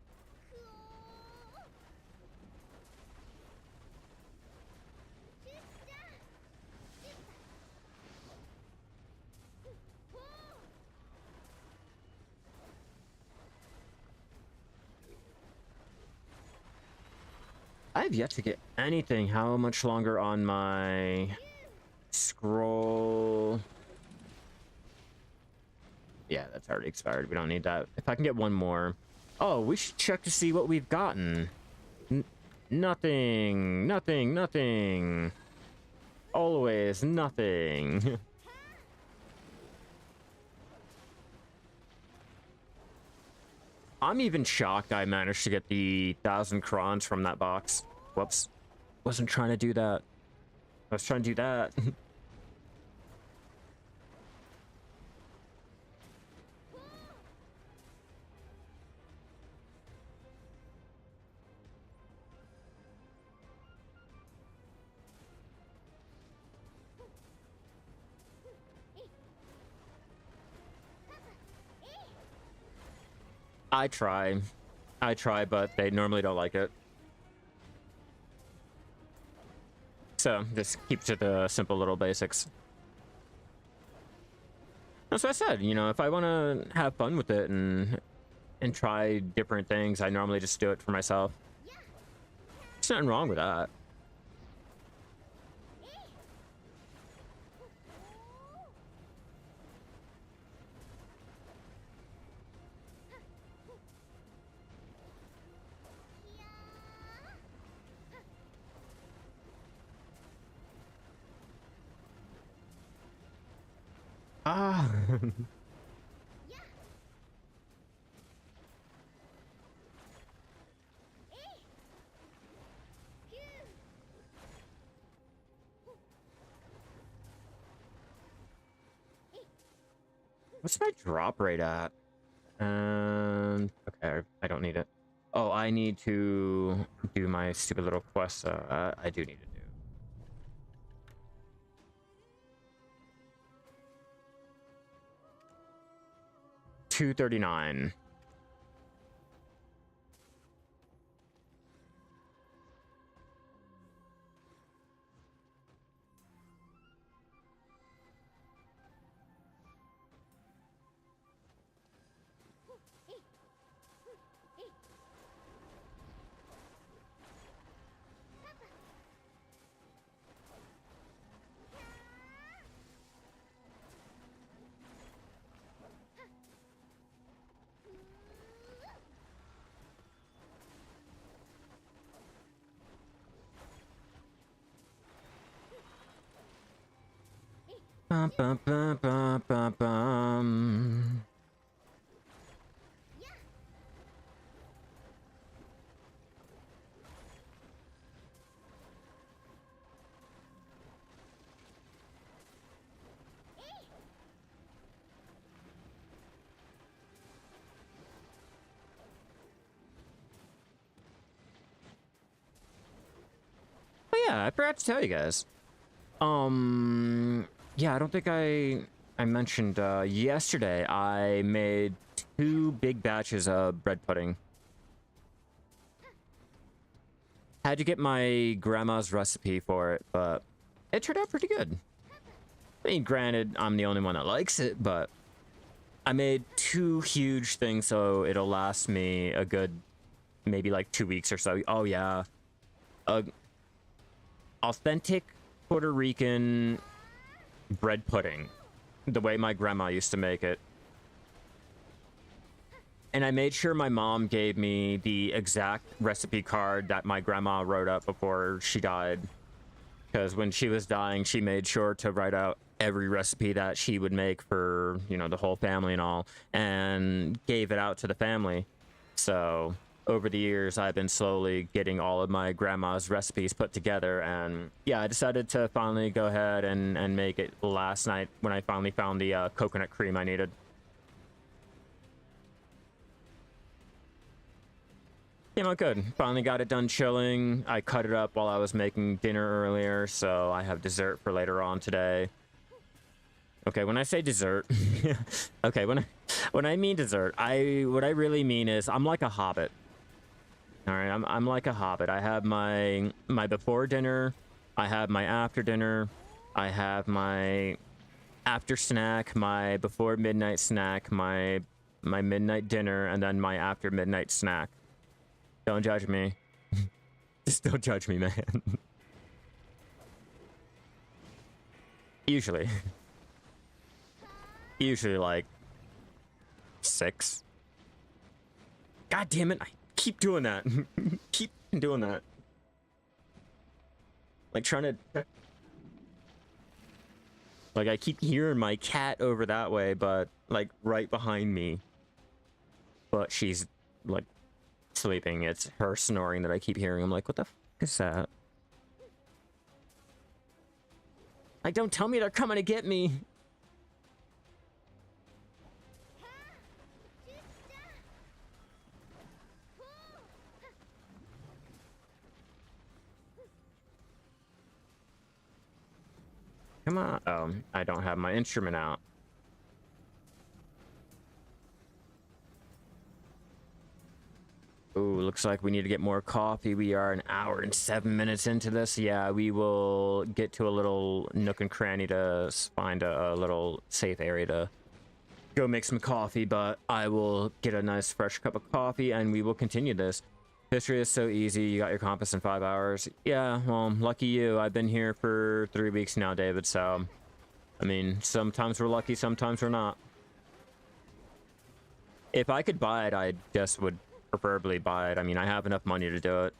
A: I have yet to get anything. How much longer on my scroll? Yeah, that's already expired. We don't need that. If I can get one more. Oh, we should check to see what we've gotten. Nothing. Nothing. Nothing. Always nothing. I'm even shocked I managed to get the 1,000 crons from that box. Whoops. Wasn't trying to do that. I was trying to do that. I try, but they normally don't like it. So just keep to the simple little basics. That's what I said. You know, if I want to have fun with it and try different things, I normally just do it for myself. There's nothing wrong with that. Ah. What's my drop rate at? Okay, I don't need it. Oh, I need to do my stupid little quest. I do need to do. 239. Bum, bum, bum, bum, bum, bum. Oh yeah, I forgot to tell you guys. Yeah, I don't think I mentioned yesterday I made 2 big batches of bread pudding. Had to get my grandma's recipe for it, but it turned out pretty good. I mean, granted, I'm the only one that likes it, but I made 2 huge things so it'll last me a good maybe like 2 weeks or so. Oh yeah. Authentic Puerto Rican bread pudding, the way my grandma used to make it. And I made sure my mom gave me the exact recipe card that my grandma wrote up before she died. Because when she was dying, she made sure to write out every recipe that she would make for, you know, the whole family and all, and gave it out to the family. So over the years, I've been slowly getting all of my grandma's recipes put together. And yeah, I decided to finally go ahead and make it last night when I finally found the coconut cream I needed. Came out good. Finally got it done chilling. I cut it up while I was making dinner earlier, so I have dessert for later on today. Okay, when I say dessert, okay, when I mean dessert, what I really mean is I'm like a hobbit. All right, I'm like a hobbit. I have my before dinner, I have my after dinner, I have my after snack, my before midnight snack, my midnight dinner, and then my after midnight snack. Don't judge me. Just don't judge me, man. Usually. Usually like 6. God damn it, I keep doing that. Keep doing that. Like trying to... Like I keep hearing my cat over that way, but like right behind me. But she's like sleeping. It's her snoring that I keep hearing. I'm like, what the fuck is that? Like, don't tell me they're coming to get me. Come on. Oh, I don't have my instrument out. Ooh, looks like we need to get more coffee. We are an hour and 7 minutes into this. Yeah, we will get to a little nook and cranny to find a little safe area to go make some coffee, but I will get a nice fresh cup of coffee and we will continue this. Hystria is so easy. You got your compass in 5 hours. Yeah, well, lucky you. I've been here for 3 weeks now, David, so... I mean, sometimes we're lucky, sometimes we're not. If I could buy it, I just would preferably buy it. I mean, I have enough money to do it.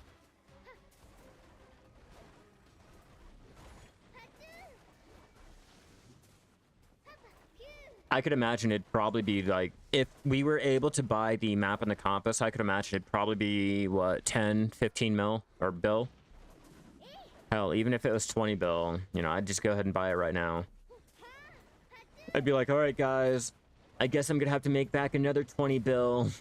A: I could imagine it'd probably be like, if we were able to buy the map and the compass, I could imagine it'd probably be, what, 10, 15 mil or bill? Hell, even if it was 20 bill, you know, I'd just go ahead and buy it right now. I'd be like, all right, guys, I guess I'm gonna have to make back another 20 bill.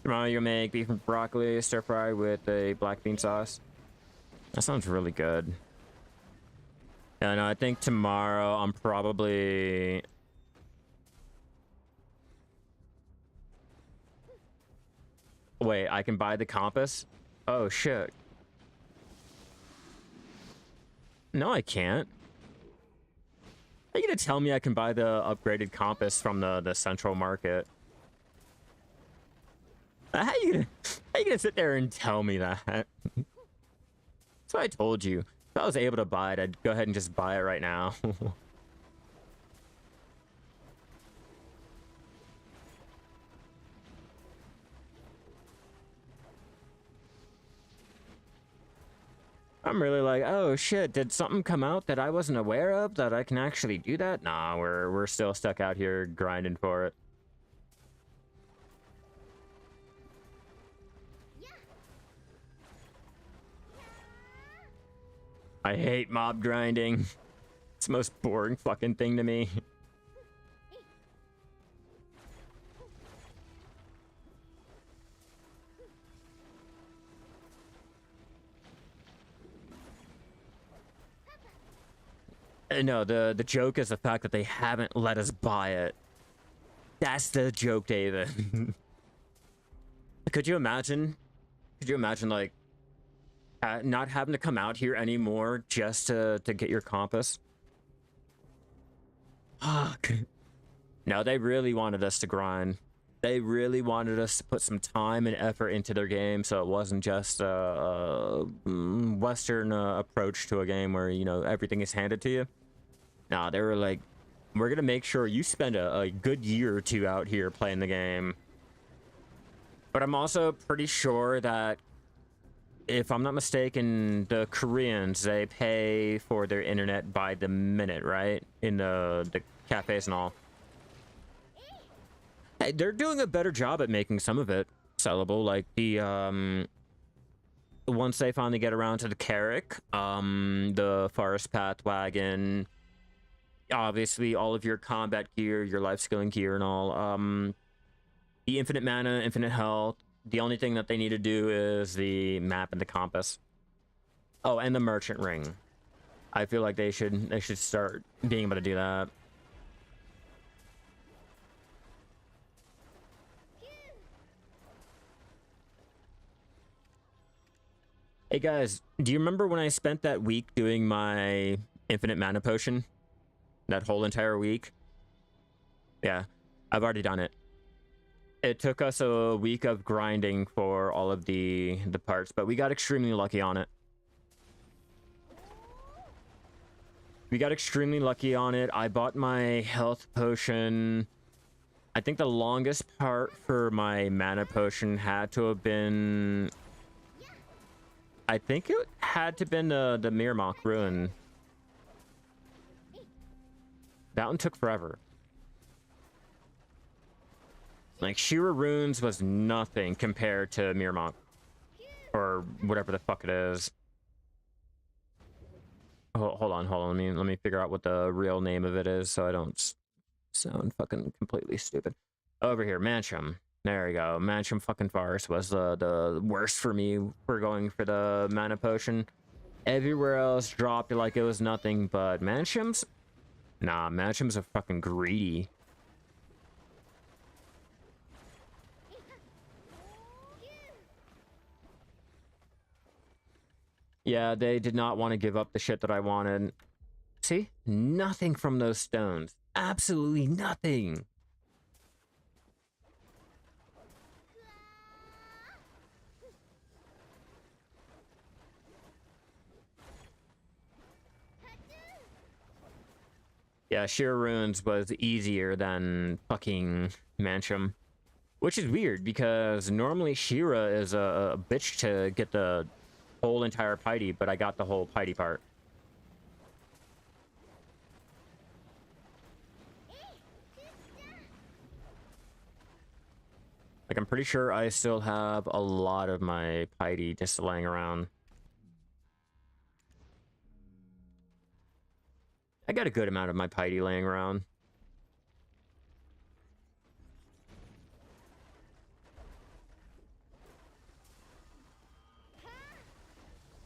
A: Tomorrow you'll make beef and broccoli stir fry with a black bean sauce. That sounds really good. Yeah, no, I think tomorrow I'm probably... Wait, I can buy the compass? Oh, shit. No, I can't. Are you gonna tell me I can buy the upgraded compass from the central market? How you gonna sit there and tell me that? That's what I told you. If I was able to buy it, I'd go ahead and just buy it right now. I'm really like, oh shit, did something come out that I wasn't aware of that I can actually do that? Nah, we're still stuck out here grinding for it. I hate mob grinding. It's the most boring fucking thing to me. No, the joke is the fact that they haven't let us buy it. That's the joke, David. Could you imagine? Could you imagine, like, not having to come out here anymore just to get your compass? Fuck. No, they really wanted us to grind. They really wanted us to put some time and effort into their game, so it wasn't just a Western approach to a game where, you know, everything is handed to you. Nah, they were like, we're gonna make sure you spend a good year or two out here playing the game. But I'm also pretty sure that, if I'm not mistaken, the Koreans, they pay for their internet by the minute, right? In the cafes and all. Hey, they're doing a better job at making some of it sellable. Like once they finally get around to the Carrack, the Forest Path Wagon, obviously all of your combat gear, your life skilling gear and all, the infinite mana, infinite health. The only thing that they need to do is the map and the compass. Oh, and the merchant ring. I feel like they should start being able to do that. Hey guys, do you remember when I spent that week doing my infinite mana potion? That whole entire week? Yeah, I've already done it. It took us a week of grinding for all of the parts, but we got extremely lucky on it. We got extremely lucky on it. I bought my health potion. I think the longest part for my mana potion had to have been... I think it had to have been the Mirmok Ruin. That one took forever. Like, Shira Runes was nothing compared to Mirmok. Or whatever the fuck it is. Oh, hold on. Let me figure out what the real name of it is so I don't sound fucking completely stupid. Over here, Mancham. There we go. Mancham fucking Forest was the worst for me for going for the mana potion. Everywhere else dropped like it was nothing, but Mancham's... Nah, Mancham's a fucking greedy. Yeah, they did not want to give up the shit that I wanted. See? Nothing from those stones. Absolutely nothing. Yeah, Sheer Runes was easier than fucking Mancham. Which is weird, because normally Shira is a bitch to get the whole entire piety, but I got the whole piety part. Like, I'm pretty sure I still have a lot of my piety just laying around. I got a good amount of my piety laying around.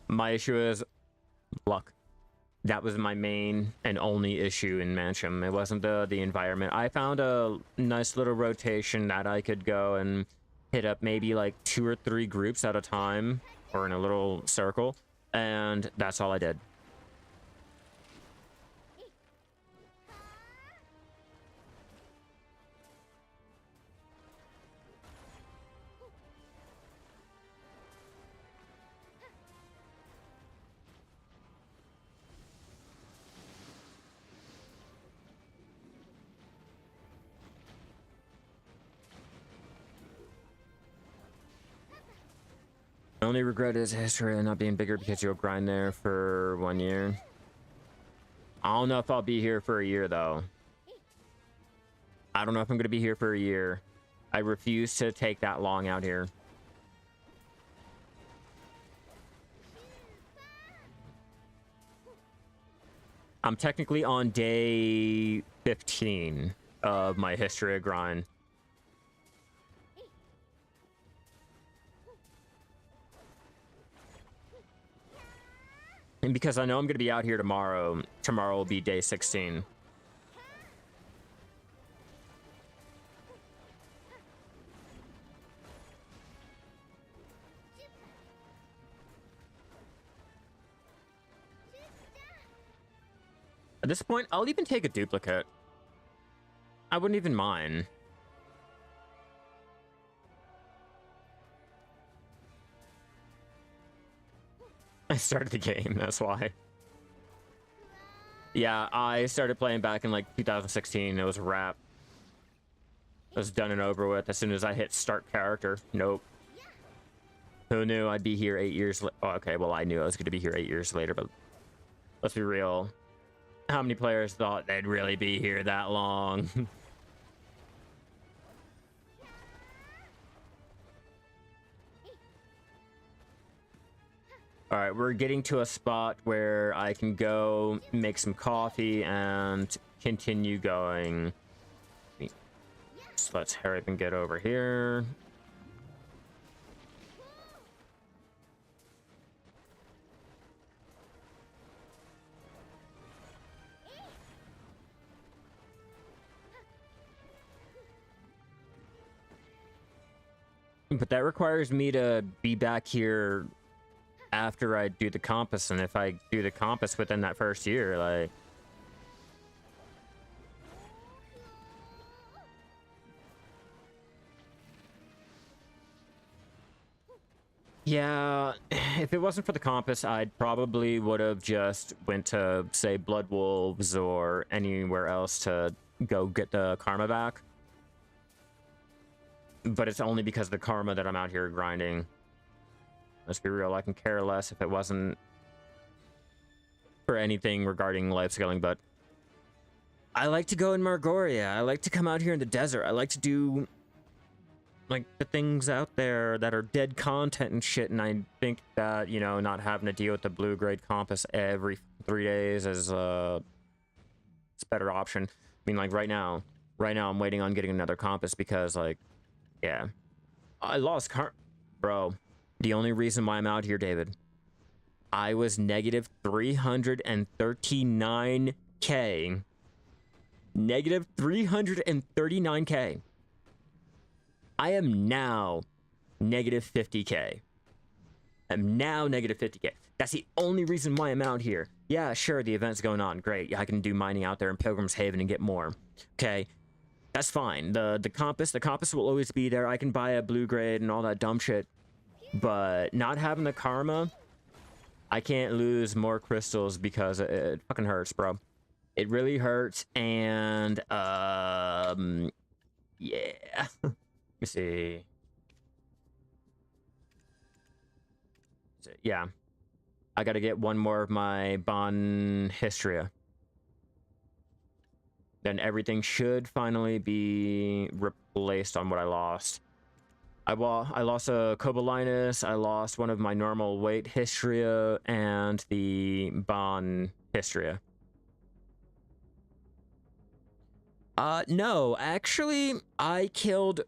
A: My issue is luck. That was my main and only issue in Mancham. It wasn't the environment. I found a nice little rotation that I could go and hit up maybe like 2 or 3 groups at a time, or in a little circle, and that's all I did. My only regret is Hystria not being bigger, because you'll grind there for 1 year. I don't know if I'll be here for a year, though. I don't know if I'm going to be here for a year. I refuse to take that long out here. I'm technically on day 15 of my Hystria grind. And because I know I'm going to be out here tomorrow, tomorrow will be day 16. At this point, I'll even take a duplicate. I wouldn't even mind. I started the game, that's why. Yeah, I started playing back in like 2016. It was a wrap. It was done and over with as soon as I hit start character. Nope. Who knew I'd be here 8 years later? Oh, okay, well, I knew I was going to be here 8 years later, but let's be real. How many players thought they'd really be here that long? All right, we're getting to a spot where I can go make some coffee and continue going. So let's hurry up and get over here. But that requires me to be back here after I do the compass, and if I do the compass within that first year, like... Yeah, if it wasn't for the compass, I'd probably would have just went to, say, Blood Wolves or anywhere else to go get the karma back. But it's only because of the karma that I'm out here grinding. Let's be real, I can care less if it wasn't for anything regarding life scaling, but I like to go in Margoria. I like to come out here in the desert. I like to do like the things out there that are dead content and shit, and I think that, you know, not having to deal with the blue grade compass every 3 days is it's a better option. I mean, like right now I'm waiting on getting another compass because, like, yeah, I lost bro. The only reason why I'm out here, David, I was negative 339k. Negative 339k. I am now negative 50k. I'm now negative 50k. That's the only reason why I'm out here. Yeah, sure, the event's going on. Great. I can do mining out there in Pilgrim's Haven and get more. Okay. That's fine. The compass will always be there. I can buy a blue grade and all that dumb shit. But not having the karma, I can't lose more crystals because it fucking hurts, bro. It really hurts, and yeah. Let me see. Yeah. I gotta get one more of my Bon Hystria. Then everything should finally be replaced on what I lost. I lost a Cobalinus, I lost one of my normal weight Hystria, and the Bon Hystria. No, actually, I killed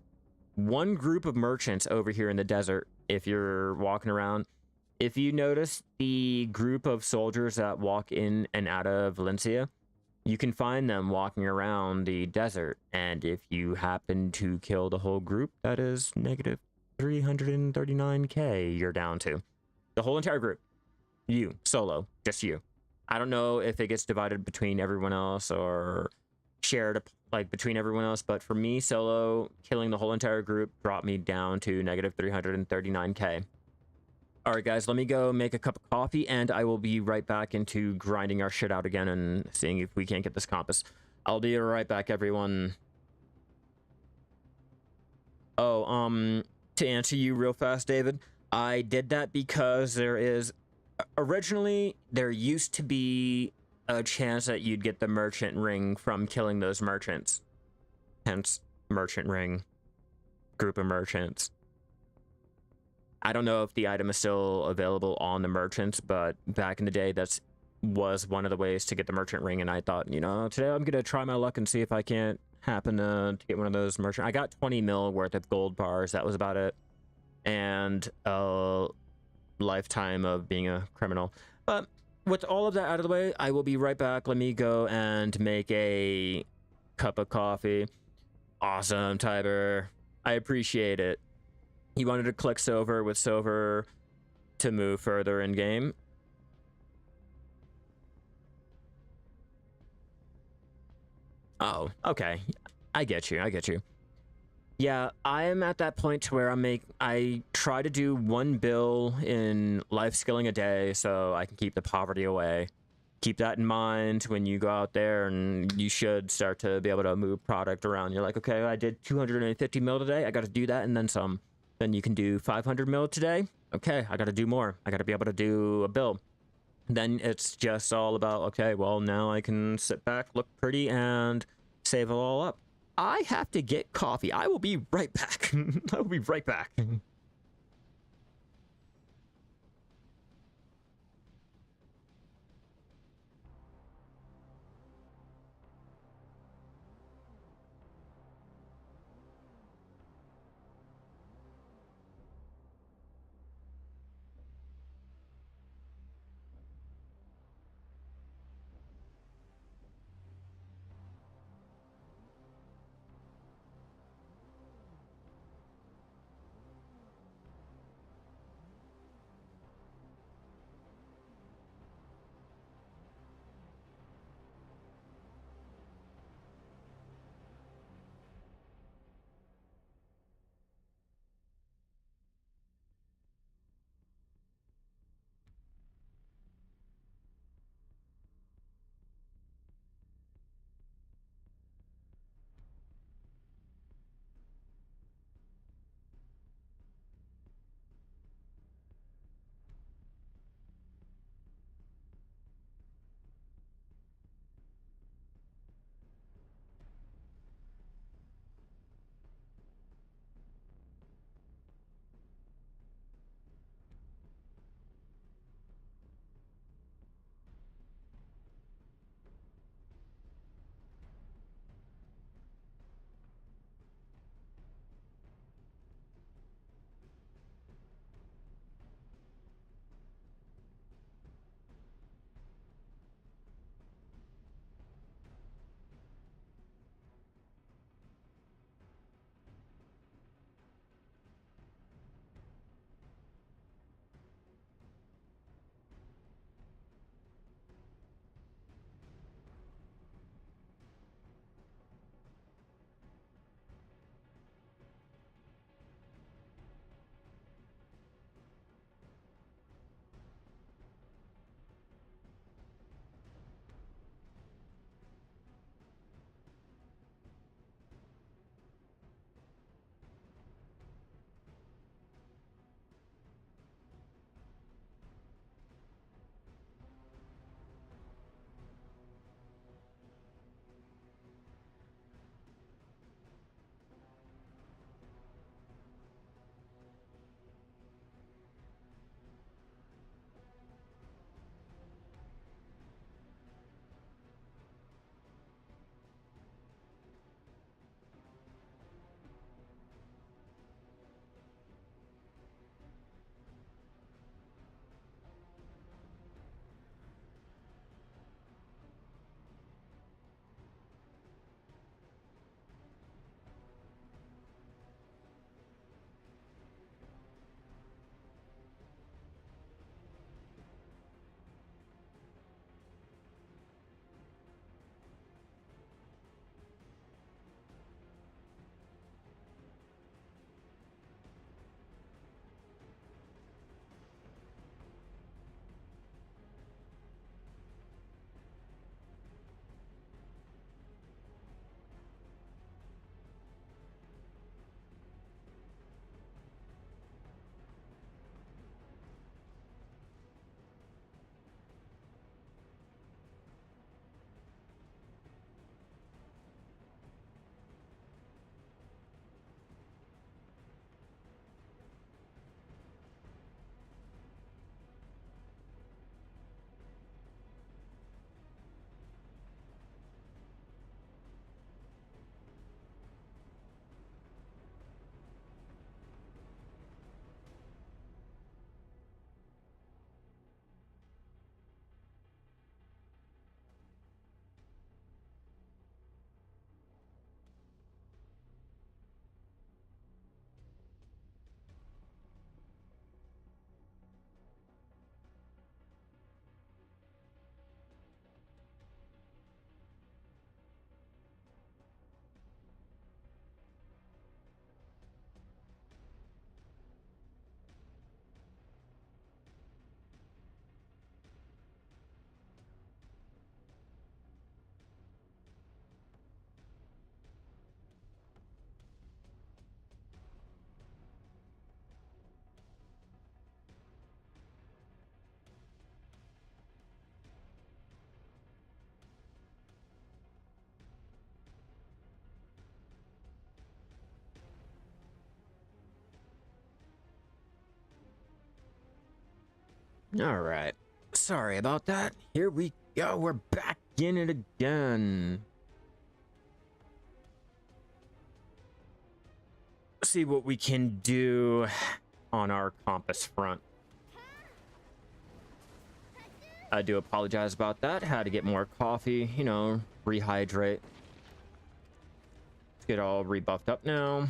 A: one group of merchants over here in the desert, if you're walking around. If you notice the group of soldiers that walk in and out of Valencia, you can find them walking around the desert, and if you happen to kill the whole group, that is negative 339k you're down to. The whole entire group. You, solo, just you. I don't know if it gets divided between everyone else or shared like between everyone else, but for me, solo, killing the whole entire group dropped me down to negative 339k. All right, guys, let me go make a cup of coffee, and I will be right back into grinding our shit out again and seeing if we can't get this compass. I'll be right back, everyone. Oh, to answer you real fast, David, I did that because originally, there used to be a chance that you'd get the merchant ring from killing those merchants. Hence, merchant ring. Group of merchants. I don't know if the item is still available on the merchants, but back in the day, was one of the ways to get the merchant ring, and I thought, you know, today I'm gonna try my luck and see if I can't happen to get one of those merchant. I got 20 mil worth of gold bars. That was about it, and a lifetime of being a criminal. But with all of that out of the way, I will be right back. Let me go and make a cup of coffee. Awesome, Tiber. I appreciate it. You wanted to click Silver with Silver to move further in game. Oh, okay. I get you. I get you. Yeah, I am at that point to where I try to do one bill in life skilling a day so I can keep the poverty away. Keep that in mind when you go out there, and you should start to be able to move product around. You're like, okay, I did 250 mil today. I got to do that and then some. Then you can do 500 mil today. Okay, I got to do more. I got to be able to do a bill. Then it's just all about, okay, well, now I can sit back, look pretty, and save it all up. I have to get coffee. I will be right back. I will be right back. All right. Sorry about that. Here we go. We're back in it again. See what we can do on our compass front. I do apologize about that. Had to get more coffee, you know, rehydrate. Let's get all rebuffed up now.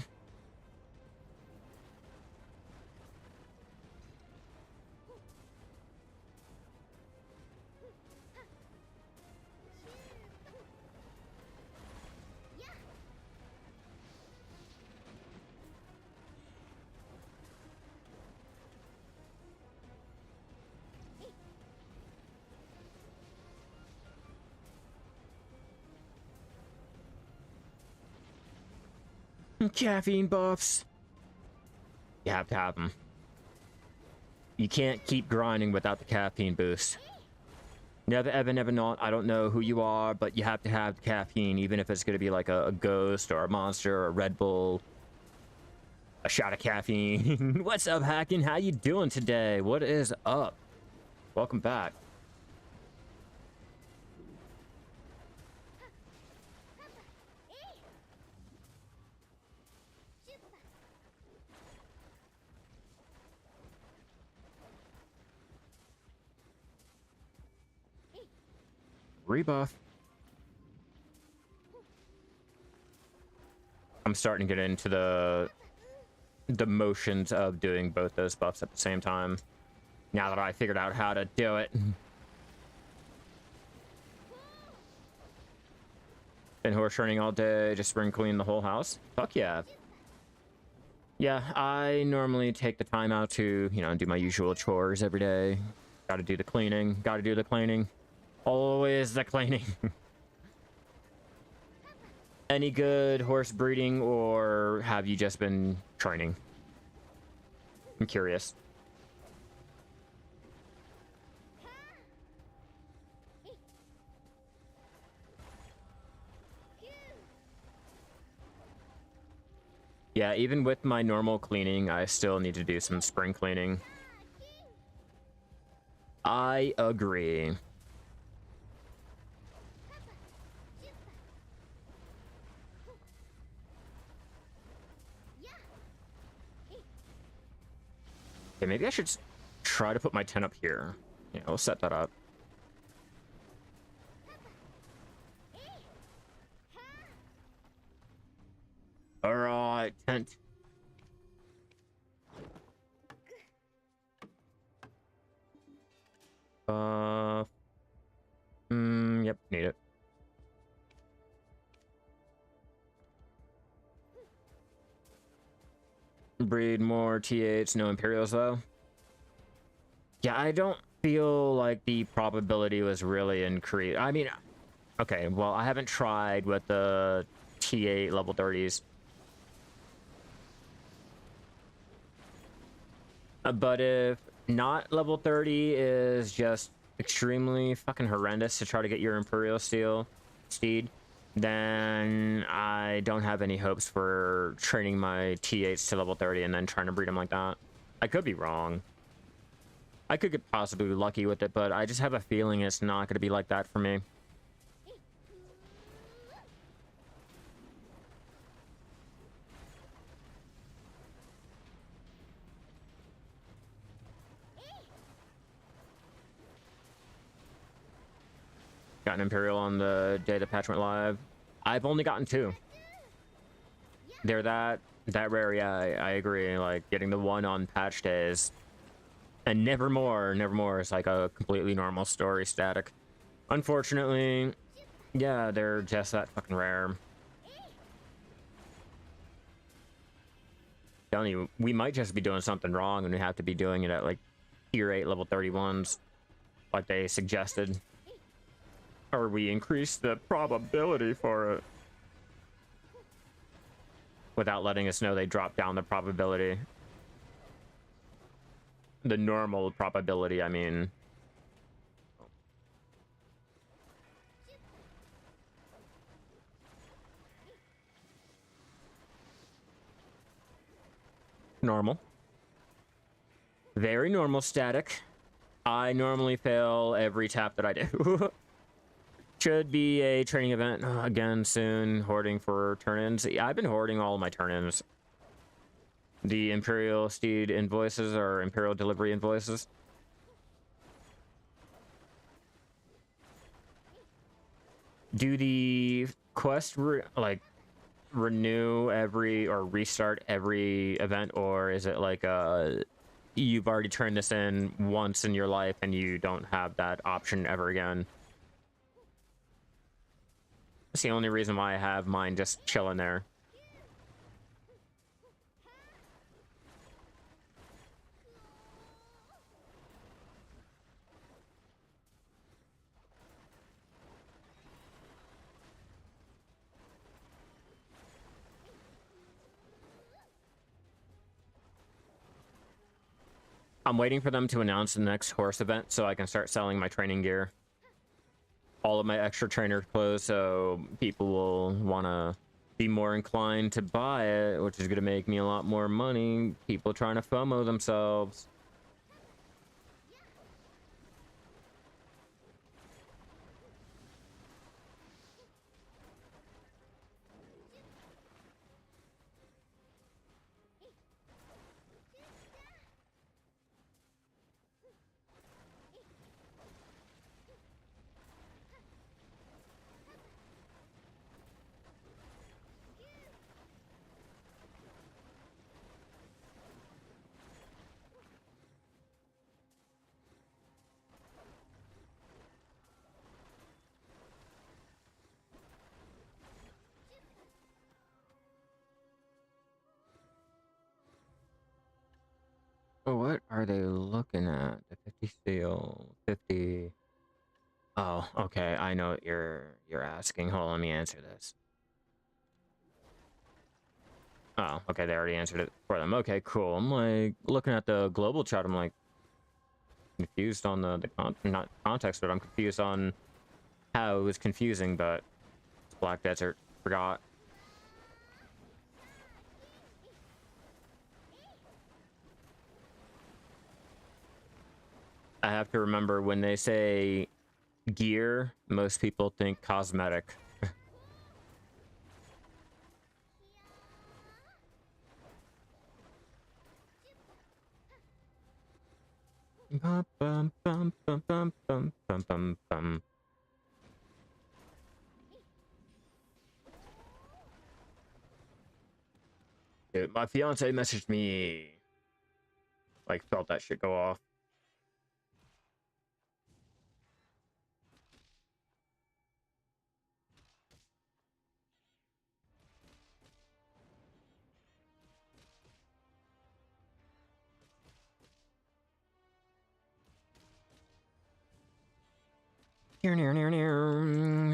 A: Caffeine buffs. You have to have them. You can't keep grinding without the caffeine boost. Never ever, never not. I don't know who you are, but you have to have the caffeine, even if it's going to be like a ghost or a monster or a Red Bull. A shot of caffeine. What's up, Hacking? How you doing today? What is up? Welcome back. Rebuff. I'm starting to get into the motions of doing both those buffs at the same time. Now that I figured out how to do it. Been horse training all day, just spring clean the whole house. Fuck yeah. Yeah, I normally take the time out to, you know, do my usual chores every day. Gotta do the cleaning, gotta do the cleaning. Always the cleaning. Any good horse breeding, or have you just been training? I'm curious. Yeah, even with my normal cleaning, I still need to do some spring cleaning. I agree. Okay, maybe I should try to put my tent up here. Yeah, we'll set that up. Alright, tent. Yep, need it. Breed more T8s, no Imperials though. Yeah, I don't feel like the probability was really increased. I mean, okay, well, I haven't tried with the T8 level 30s. But if not level 30 is just extremely fucking horrendous to try to get your Imperial steed, then I don't have any hopes for training my T8s to level 30 and then trying to breed them like that. I could be wrong. I could get possibly lucky with it, but I just have a feeling it's not going to be like that for me. Got an Imperial on the day the patch went live. I've only gotten 2. They're that rare, yeah, I agree. Like, getting the 1 on patch days. And nevermore is like a completely normal story static. Unfortunately, yeah, they're just that fucking rare. Telling you, we might just be doing something wrong and we have to be doing it at like tier 8 level 31s, like they suggested. Or we increase the probability for it without letting us know they drop down the probability. The normal probability, I mean. Normal. Very normal static. I normally fail every tap that I do. Should be a training event again soon, hoarding for turn-ins. Yeah, I've been hoarding all of my turn-ins. The Imperial Steed invoices or Imperial Delivery invoices. Do the quest renew every or restart every event, or is it like you've already turned this in once in your life and you don't have that option ever again? That's the only reason why I have mine just chilling there. I'm waiting for them to announce the next horse event so I can start selling my training gear. All of my extra trainer clothes, so people will want to be more inclined to buy it, which is going to make me a lot more money. People trying to FOMO themselves. What are they looking at? The 50 seal, 50. Oh, okay. I know what you're asking. Hold on, let me answer this. Oh, okay. They already answered it for them. Okay, cool. I'm like looking at the global chart. I'm like confused on not context, but I'm confused on how it was confusing. But it's Black Desert. Forgot. I have to remember when they say gear, most people think cosmetic. Bum, bum, bum, bum, bum, bum, bum, bum, bum. Dude, my fiance messaged me. Like, felt that shit go off.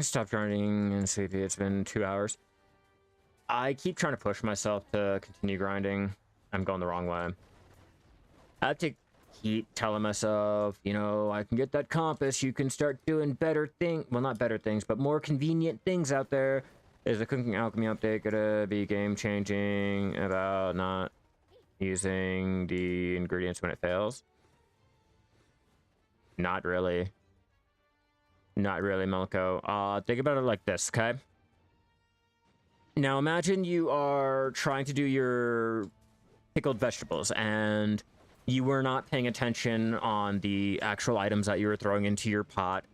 A: Stop grinding and sleepy. It's been 2 hours. I keep trying to push myself to continue grinding. I'm going the wrong way. I have to keep telling myself, you know, I can get that compass. You can start doing better things. Well, not better things, but more convenient things out there. Is the cooking alchemy update gonna be game changing about not using the ingredients when it fails? Not really. Not really, Melko. Think about it like this, okay? Now imagine you are trying to do your pickled vegetables and you were not paying attention on the actual items that you were throwing into your pot.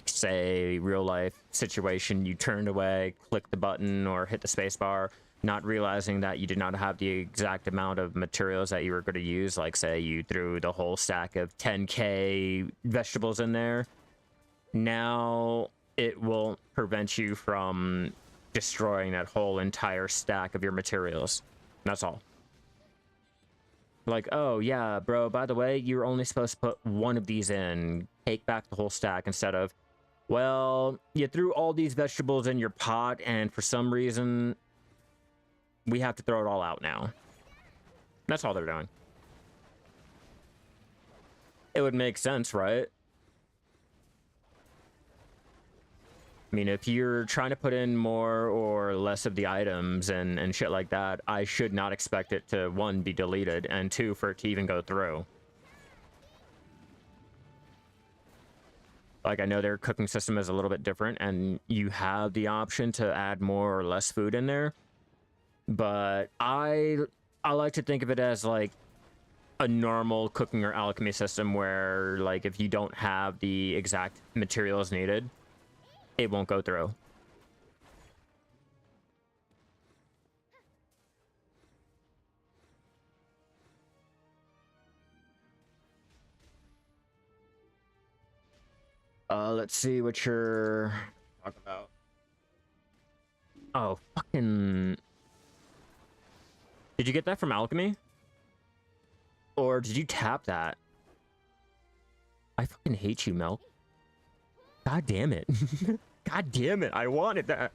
A: Say, real life situation, you turned away, clicked the button, or hit the space bar, not realizing that you did not have the exact amount of materials that you were going to use. Like, say, you threw the whole stack of 10k vegetables in there. Now it will prevent you from destroying that whole entire stack of your materials. That's all. Like, oh yeah, bro, by the way, you're only supposed to put one of these in. Take back the whole stack instead of, well, you threw all these vegetables in your pot and for some reason we have to throw it all out now. That's all they're doing. It would make sense, right? I mean, if you're trying to put in more or less of the items and shit like that, I should not expect it to, one, be deleted, and two, for it to even go through. Like, I know their cooking system is a little bit different, and you have the option to add more or less food in there. But I like to think of it as like a normal cooking or alchemy system where, like, if you don't have the exact materials needed, it won't go through. Let's see what you're talking about. Oh, fucking... Did you get that from alchemy? Or did you tap that? I fucking hate you, Milk. God damn it. God damn it, I wanted that.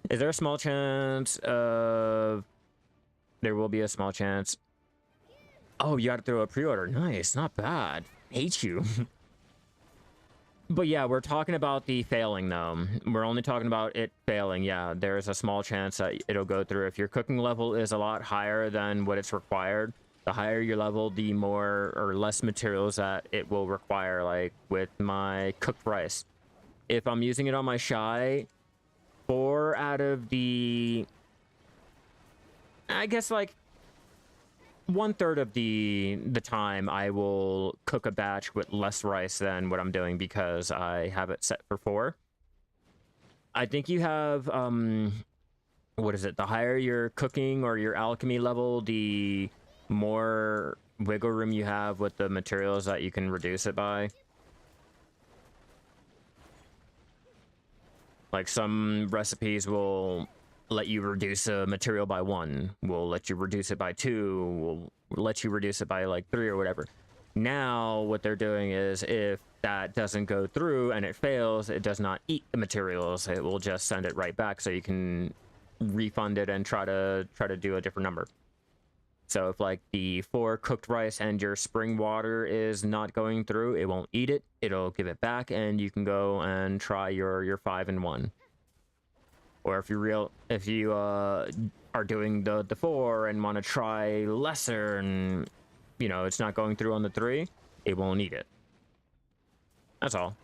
A: Is there a small chance of... There will be a small chance. Oh, you gotta throw a pre-order. Nice, not bad. Hate you. But yeah, we're talking about the failing, though. We're only talking about it failing. Yeah, there's a small chance that it'll go through. If your cooking level is a lot higher than what it's required, the higher your level, the more or less materials that it will require. Like with my cooked rice, if I'm using it on my Shai, 4 out of the... I guess like 1/3 of the time I will cook a batch with less rice than what I'm doing because I have it set for 4. I think you have what is it? The higher your cooking or your alchemy level, the more wiggle room you have with the materials that you can reduce it by. Like some recipes will let you reduce a material by 1, will let you reduce it by 2, will let you reduce it by like 3 or whatever. Now what they're doing is if that doesn't go through and it fails, it does not eat the materials. It will just send it right back so you can refund it and try to do a different number. So if like the 4 cooked rice and your spring water is not going through, it won't eat it. It'll give it back and you can go and try your 5 and 1. Or if you are doing the 4 and want to try lesser and, you know, it's not going through on the 3, it won't eat it. That's all.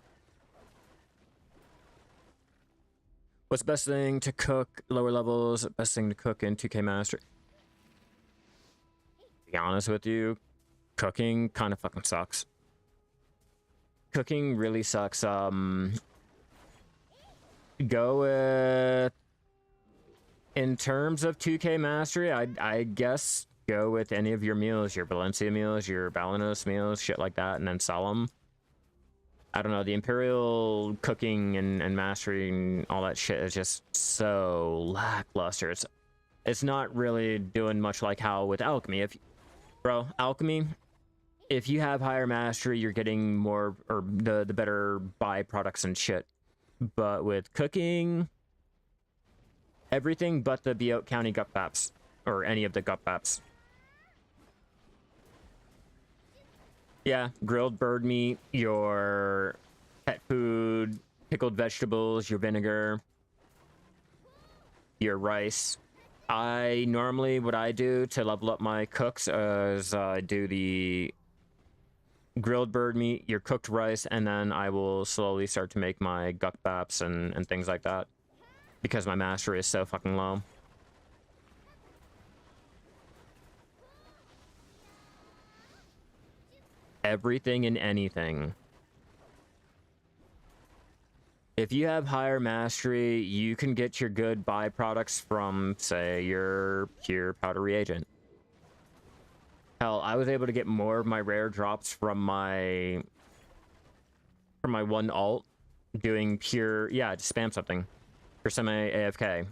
A: What's the best thing to cook lower levels? Best thing to cook in 2K Master? To be honest with you, cooking kind of fucking sucks. Cooking really sucks. Go with, in terms of 2K mastery, I guess go with any of your meals, your Valencia meals, your Balanos meals, shit like that, and then sell them. I don't know, the Imperial cooking and mastering, all that shit is just so lackluster. It's not really doing much like how with alchemy. Bro, alchemy, if you have higher mastery, you're getting more, or the better byproducts and shit. But with cooking, everything but the Butte County gut baps, or any of the gut baps. Yeah, grilled bird meat, your pet food, pickled vegetables, your vinegar, your rice. Normally, what I do to level up my cooks is I do the grilled bird meat, your cooked rice, and then I will slowly start to make my guk baps and things like that. Because my mastery is so fucking low. Everything and anything. If you have higher mastery, you can get your good byproducts from, say, your pure powder reagent. Hell, I was able to get more of my rare drops from my one alt doing pure, yeah, just spam something for semi AFK.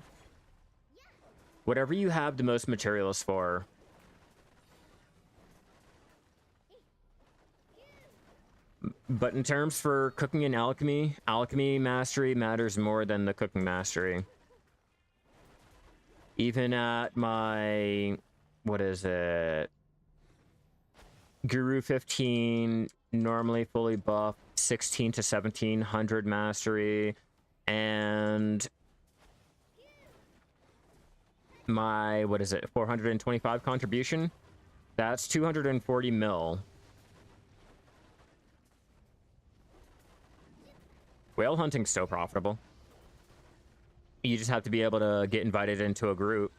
A: Whatever you have the most materials for. But in terms for cooking and alchemy, alchemy mastery matters more than the cooking mastery. Even at my, what is it? Guru 15, normally fully buffed, 16 to 1700 mastery, and my, what is it, 425 contribution? That's 240 mil. Whale hunting's so profitable. You just have to be able to get invited into a group.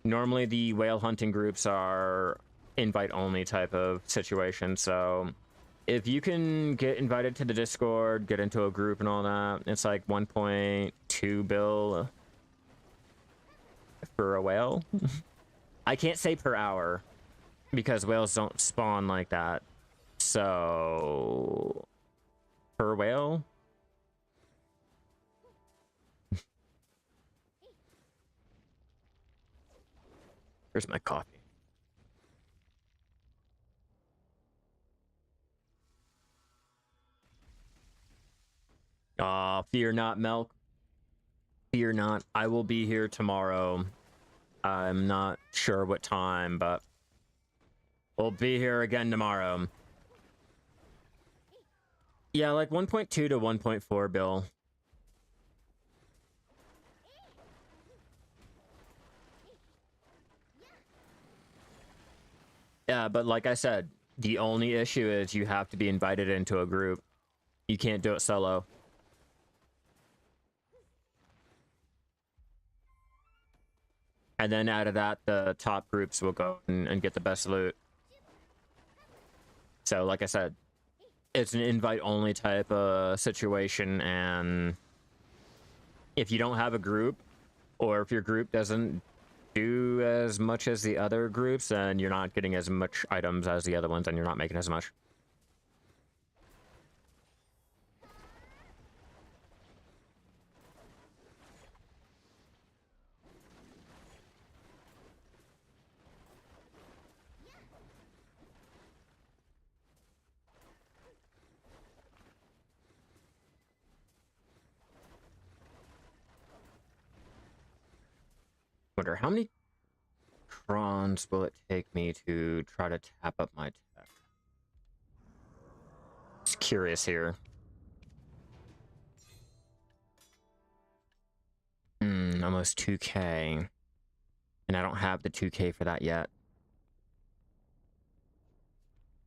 A: Normally, the whale hunting groups are invite-only type of situation, so if you can get invited to the Discord, get into a group and all that, it's like 1.2 bill for a whale. I can't say per hour, because whales don't spawn like that. So, per whale? Where's my coffee? Fear not, Milk. Fear not. I will be here tomorrow. I'm not sure what time, but we'll be here again tomorrow. Yeah, like 1.2 to 1.4 bill. Yeah, but like I said, the only issue is you have to be invited into a group. You can't do it solo. And then out of that, the top groups will go and get the best loot. So, like I said, it's an invite-only type of situation, and if you don't have a group, or if your group doesn't do as much as the other groups, then you're not getting as much items as the other ones, and you're not making as much. Wonder how many crons will it take me to try to tap up my tech? Just curious here. Almost 2k. And I don't have the 2k for that yet.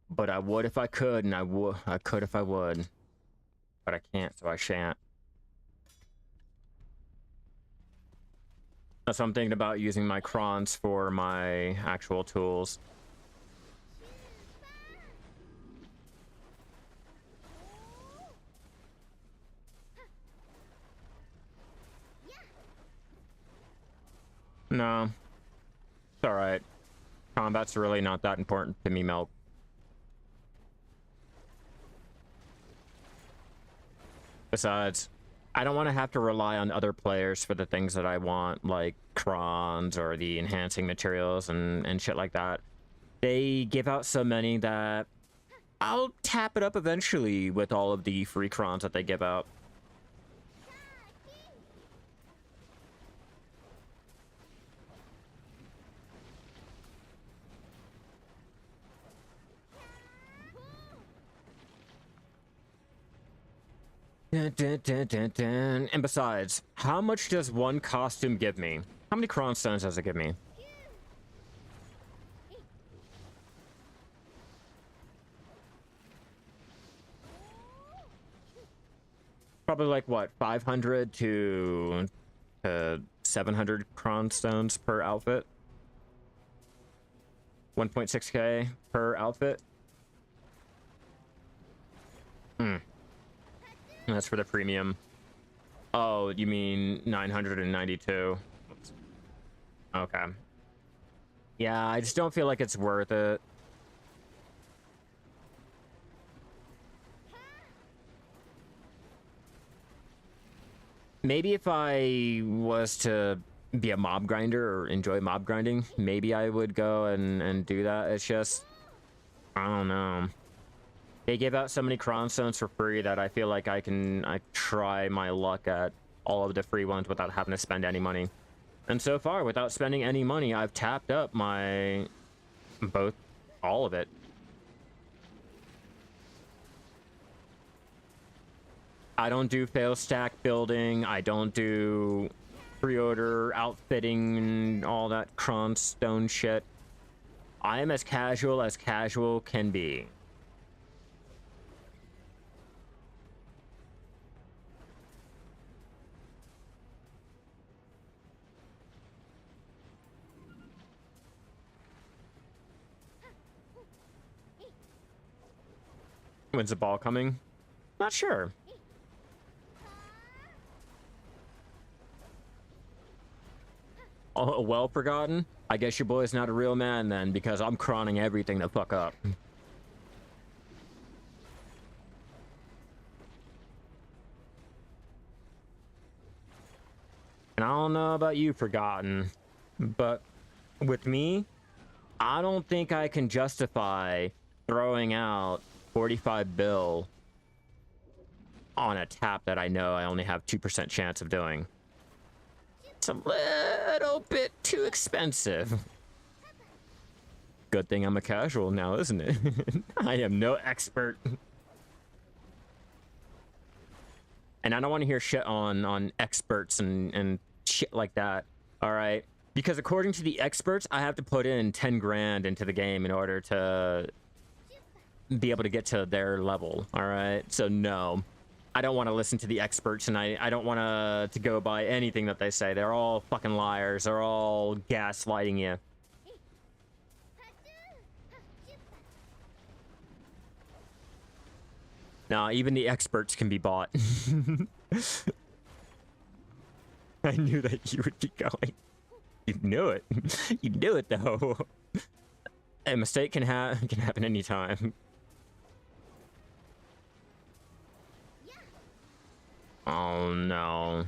A: But I would if I could, and I could if I would. But I can't, so I shan't. That's what I'm thinking about, using my crons for my actual tools. No. It's alright. Combat's really not that important to me, Milk. Besides, I don't want to have to rely on other players for the things that I want, like crons or the enhancing materials and shit like that. They give out so many that I'll tap it up eventually with all of the free crons that they give out. And besides, how much does one costume give me? How many cron stones does it give me? Probably like what, 500 to 700 cron stones per outfit? 1.6k per outfit? That's for the premium. Oh, you mean 992? Oops. Okay. Yeah, I just don't feel like it's worth it. Maybe if I was to be a mob grinder or enjoy mob grinding, maybe I would go and do that. It's just, I don't know. They give out so many cron stones for free that I feel like I try my luck at all of the free ones without having to spend any money. And so far, without spending any money, I've tapped up all of it. I don't do fail stack building. I don't do pre-order outfitting and all that cron stone shit. I am as casual can be. When's the ball coming? Not sure. Oh, well forgotten? I guess your boy's not a real man then, because I'm crawling everything the fuck up. And I don't know about you, Forgotten, but with me, I don't think I can justify throwing out 45 bill on a tap that I know I only have 2% chance of doing. It's a little bit too expensive. Good thing I'm a casual now, isn't it? I am no expert. And I don't want to hear shit on experts and shit like that. All right. Because according to the experts, I have to put in 10 grand into the game in order to be able to get to their level. All right. So no, I don't want to listen to the experts, and I don't want to go by anything that they say. They're all fucking liars. They're all gaslighting you. Nah, even the experts can be bought. I knew that you would be going. You knew it. You knew it, though. A mistake can happen anytime. Oh, no.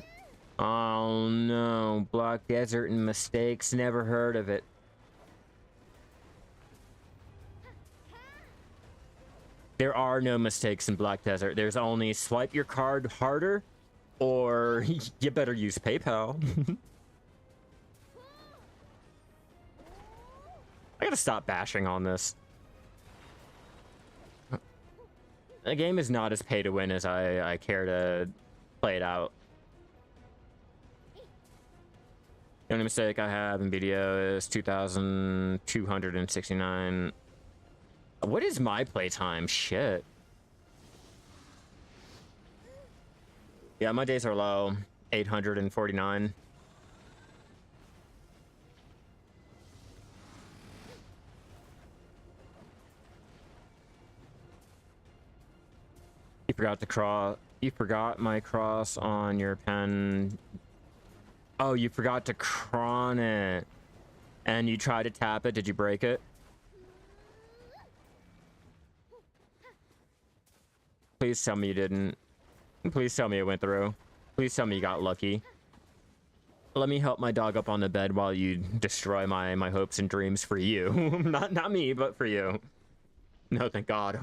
A: Oh, no. Black Desert and mistakes. Never heard of it. There are no mistakes in Black Desert. There's only swipe your card harder, or you better use PayPal. I gotta stop bashing on this. The game is not as pay to win as I care to play it out. The only mistake I have in video is 2,269. What is my playtime? Shit. Yeah, my days are low. 849. You forgot the cross. You forgot my cross on your pen. Oh, you forgot to cron it. And you tried to tap it. Did you break it? Please tell me you didn't. Please tell me it went through. Please tell me you got lucky. Let me help my dog up on the bed while you destroy my hopes and dreams for you. not me, but for you. No, thank God.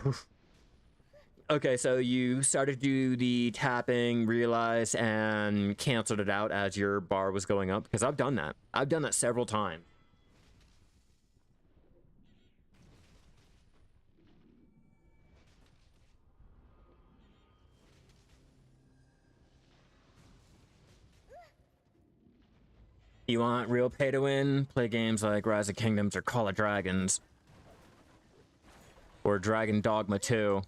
A: Okay, so you started to do the tapping, realized, and canceled it out as your bar was going up? Because I've done that. I've done that several times. You want real pay to win? Play games like Rise of Kingdoms or Call of Dragons. Or Dragon Dogma 2.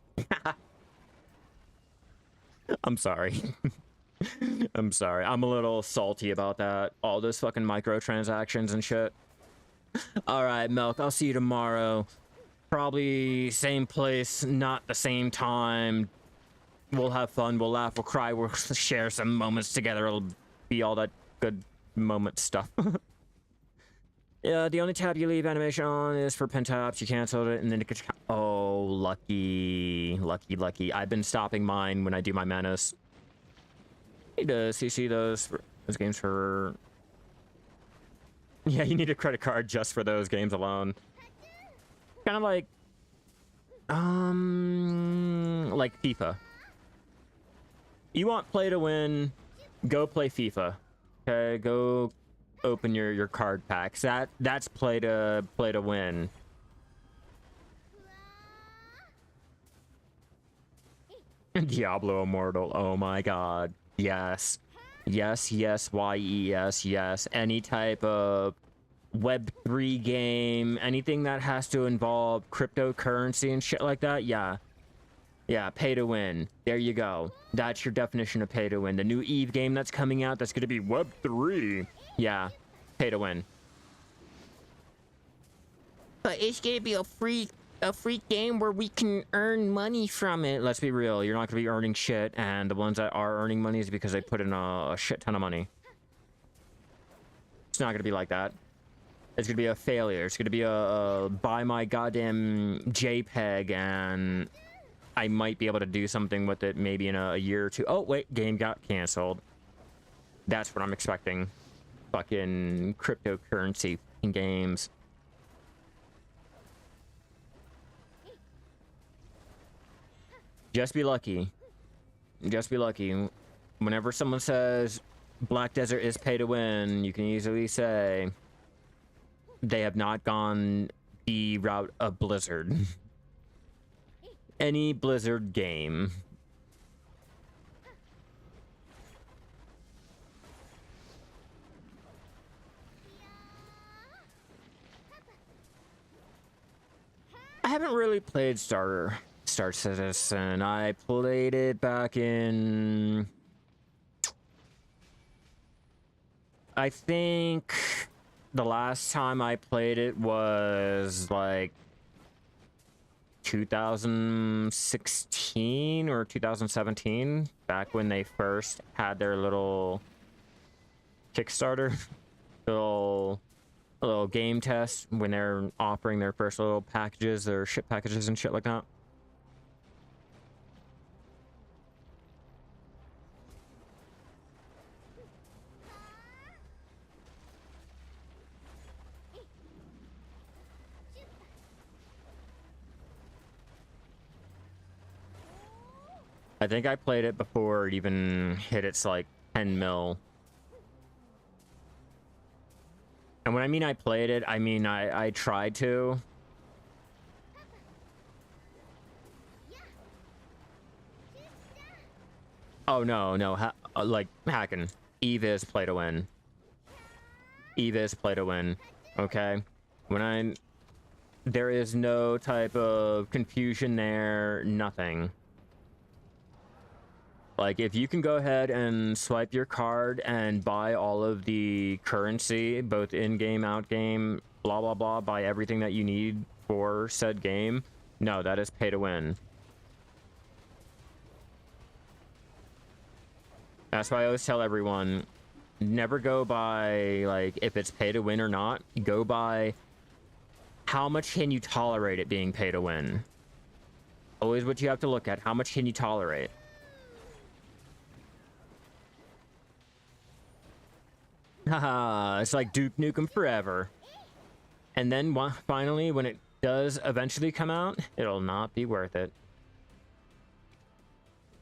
A: I'm sorry. I'm sorry. I'm a little salty about that. All those fucking microtransactions and shit. Alright, Milk, I'll see you tomorrow. Probably same place, not the same time. We'll have fun, we'll laugh, we'll cry, we'll share some moments together. It'll be all that good moment stuff. Yeah, the only tab you leave animation on is for pen taps. You canceled it, and then it could... Oh, lucky. Lucky. I've been stopping mine when I do my Manos. Need to CC those games for... Yeah, you need a credit card just for those games alone. Kind of like... like FIFA. You want play to win, go play FIFA. Okay, go open your card packs. That's play to win. Diablo Immortal. Oh my god. Yes. Yes, yes. Any type of Web3 game, anything that has to involve cryptocurrency and shit like that, yeah. Yeah, pay to win. There you go. That's your definition of pay to win. The new Eve game that's coming out, that's gonna be Web3. Yeah, pay to win.
B: But it's gonna be a free
A: a free game where we can earn money from it. Let's be real, you're not gonna be earning shit, and the ones that are earning money is because they put in a shit ton of money. It's not gonna be like that. It's gonna be a failure. It's gonna be a buy my goddamn JPEG and I might be able to do something with it maybe in a year or two. Oh wait, game got canceled. That's what I'm expecting. Fucking cryptocurrency games. Just be lucky. Just be lucky. Whenever someone says Black Desert is pay to win, you can easily say they have not gone the route of Blizzard. Any Blizzard game. I haven't really played Star Citizen. I played it back in... I think the last time I played it was like 2016 or 2017, back when they first had their little Kickstarter, little game test when they're offering their first little packages, their ship packages and shit like that. I think I played it before it even hit its like 10 mil. And when I mean I played it, I mean I tried to. Oh no, like hacking. Eve is play to win. Eve is play to win. Okay? There is no type of confusion there, nothing. Like, if you can go ahead and swipe your card and buy all of the currency, both in-game, out-game, blah, blah, blah, buy everything that you need for said game, no, that is pay to win. That's why I always tell everyone, never go by, like, if it's pay to win or not. Go by how much can you tolerate it being pay to win. Always what you have to look at. How much can you tolerate? Haha, it's like Duke Nukem Forever. And then finally, when it does eventually come out, it'll not be worth it.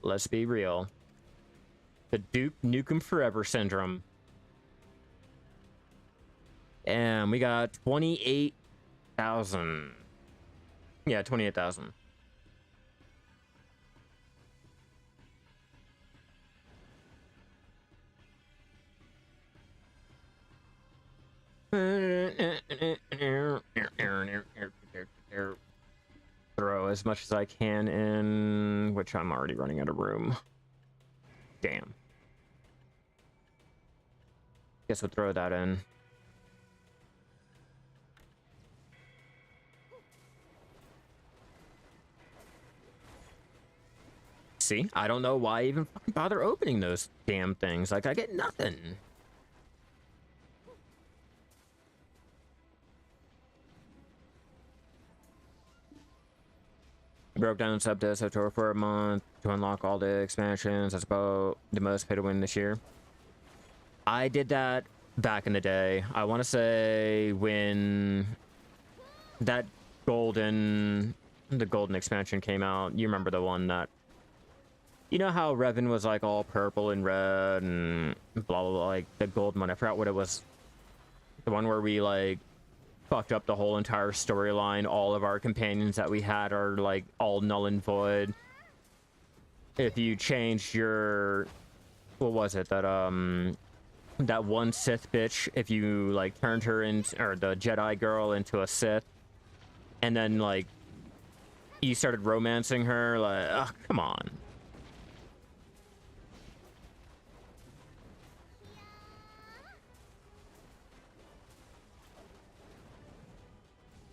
A: Let's be real. The Duke Nukem Forever syndrome. And we got 28,000. Yeah, 28,000. Throw as much as I can in, which I'm already running out of room. Damn. Guess we'll throw that in. See, I don't know why I even bother opening those damn things. Like, I get nothing. I broke down Subdisc after for a month to unlock all the expansions. That's about the most pay to win this year. I did that back in the day. I want to say when that the golden expansion came out. You remember the one that, you know how Revan was like all purple and red and blah blah blah, like the gold one. I forgot what it was. The one where we like fucked up the whole entire storyline. All of our companions that we had are like all null and void. If you changed your, what was it, that one Sith bitch, if you like turned her into, or the Jedi girl into a Sith, and then like you started romancing her, like, oh, come on.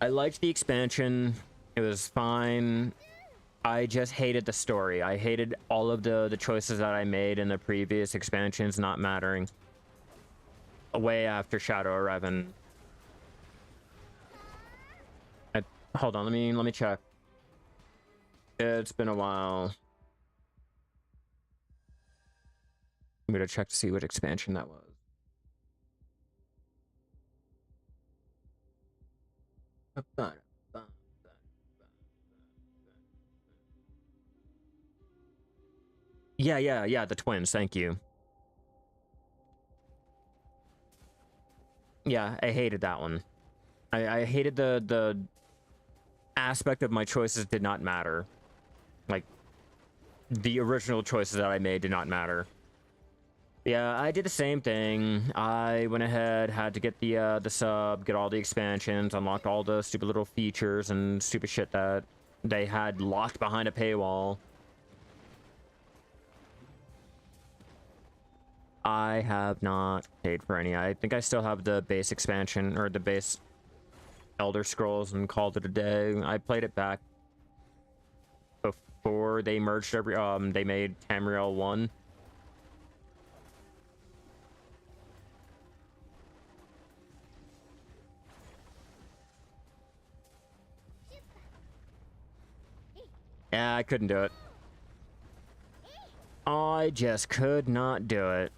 A: I liked the expansion. It was fine. I just hated the story. I hated all of the choices that I made in the previous expansions not mattering. Way after Shadow of Revan. Hold on, let me check. It's been a while. I'm gonna check to see what expansion that was. Yeah, the twins, thank you. Yeah, I hated that one. I hated the aspect of my choices did not matter. Like, the original choices that I made did not matter. Yeah, I did the same thing. I went ahead, had to get the sub, get all the expansions, unlocked all the stupid little features and stupid shit that they had locked behind a paywall. I have not paid for any. I think I still have the base expansion, or the base Elder Scrolls, and called it a day. I played it back before they merged they made Tamriel 1. Yeah, I couldn't do it. I just could not do it.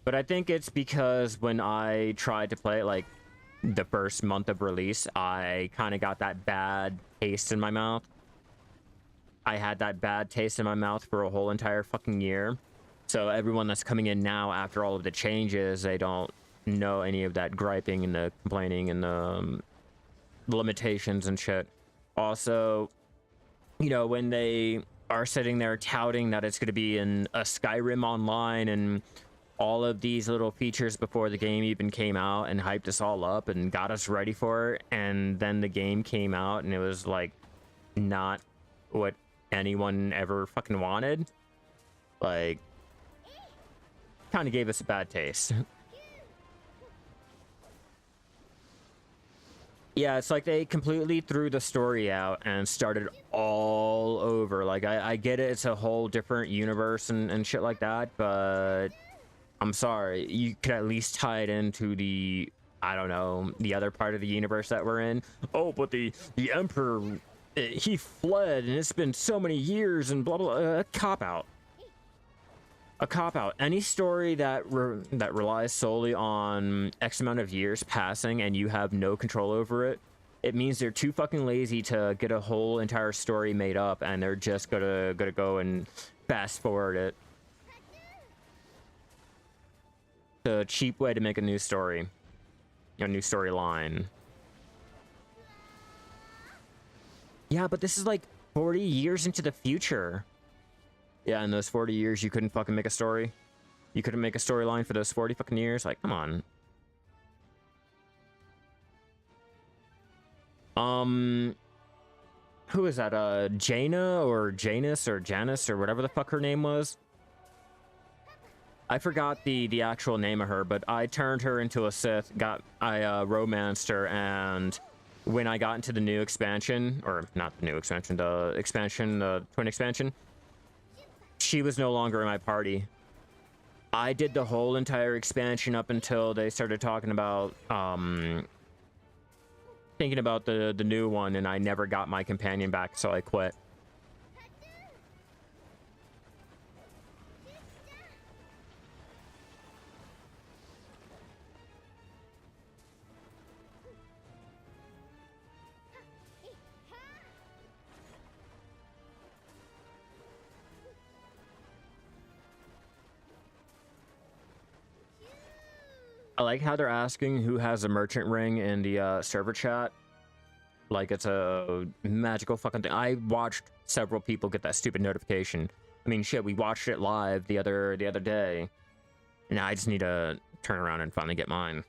A: But I think it's because when I tried to play it, like, the first month of release, I kind of got that bad taste in my mouth. I had that bad taste in my mouth for a whole entire fucking year. So everyone that's coming in now after all of the changes, they don't know any of that griping and the complaining and the limitations and shit. Also, you know, when they are sitting there touting that it's going to be in a Skyrim online and all of these little features before the game even came out and hyped us all up and got us ready for it, and then the game came out and it was like not what anyone ever fucking wanted, like, kind of gave us a bad taste. Yeah, it's like they completely threw the story out and started all over. Like, I get it, it's a whole different universe and shit like that, but I'm sorry, you could at least tie it into the, I don't know, the other part of the universe that we're in. Oh, but the Emperor, he fled, and it's been so many years, and blah, blah, a cop-out. A cop-out. Any story that that relies solely on X amount of years passing and you have no control over it, it means they're too fucking lazy to get a whole entire story made up, and they're just gonna go and fast forward it. The cheap way to make a new story, a new storyline. Yeah, but this is like 40 years into the future. Yeah, in those 40 years, you couldn't fucking make a story. You couldn't make a storyline for those 40 fucking years. Like, come on. Who is that? Jaina or Janus or Janice or whatever the fuck her name was. I forgot the actual name of her, but I turned her into a Sith. I romanced her, and when I got into the new expansion, or not the new expansion, the expansion, the twin expansion, she was no longer in my party. I did the whole entire expansion up until they started talking about thinking about the new one, and I never got my companion back, so I quit. I like how they're asking who has a merchant ring in the server chat. Like it's a magical fucking thing. I watched several people get that stupid notification. I mean, shit, we watched it live the other day. Now I just need to turn around and finally get mine.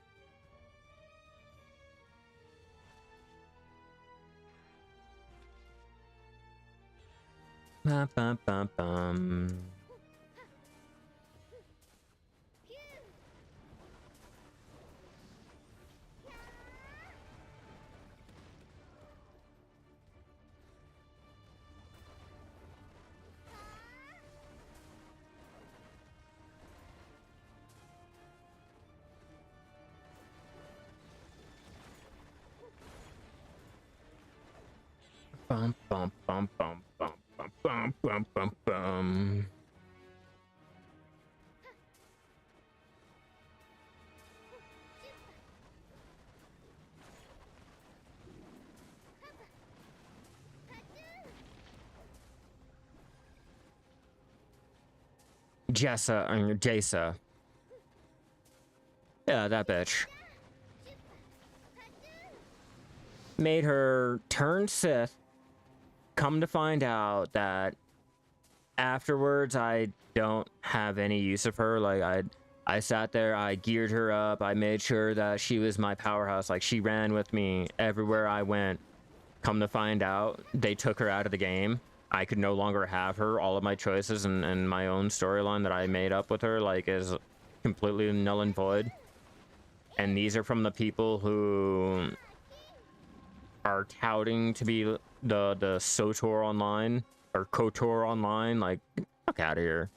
A: Bum, bum, bum, bum. Bum bum bum bum bum bum bum bum bum bum. Jasa. Yeah, that bitch. Made her turn Sith. Come to find out that afterwards I don't have any use of her. Like I sat there, I geared her up, I made sure that she was my powerhouse. Like she ran with me everywhere I went. Come to find out, they took her out of the game. I could no longer have her. All of my choices and my own storyline that I made up with her, like, is completely null and void. And these are from the people who are touting to be the SOTOR online, or KOTOR online. Like, get the fuck out of here.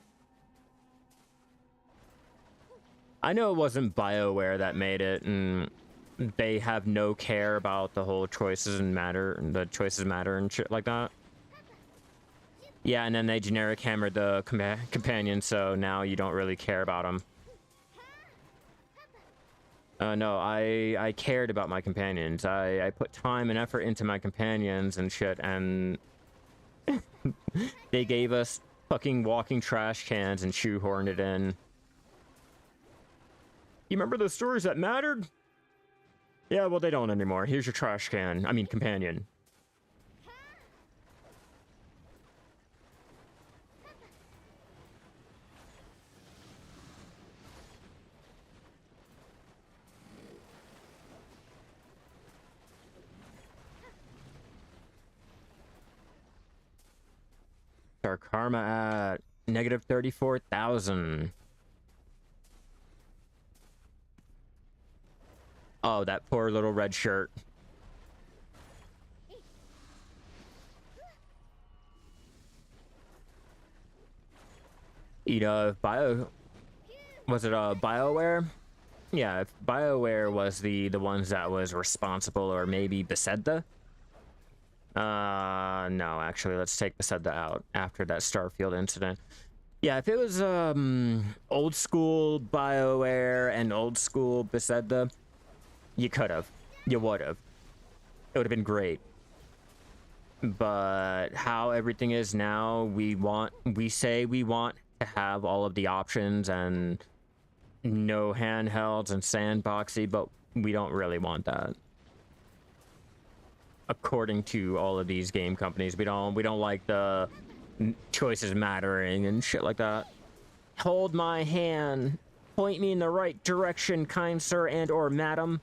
A: I know it wasn't BioWare that made it, and they have no care about the whole choices matter and shit like that. Yeah, and then they generic hammered the companion, so now you don't really care about them. No, I cared about my companions. I put time and effort into my companions and shit, and they gave us fucking walking trash cans and shoehorned it in. You remember those stories that mattered? Yeah, well, they don't anymore. Here's your trash can. I mean, companion. Our karma at negative 34,000. Oh, that poor little red shirt. Was it BioWare? Yeah, if BioWare was the ones that was responsible, or maybe Bethesda. No, actually, let's take Bethesda out after that Starfield incident. Yeah, if it was old school BioWare and old school Bethesda, you would have. It would have been great. But how everything is now, we say we want to have all of the options and no handhelds and sandboxy, but we don't really want that. According to all of these game companies, we don't like the choices mattering and shit like that. Hold my hand, point me in the right direction, kind sir and or madam.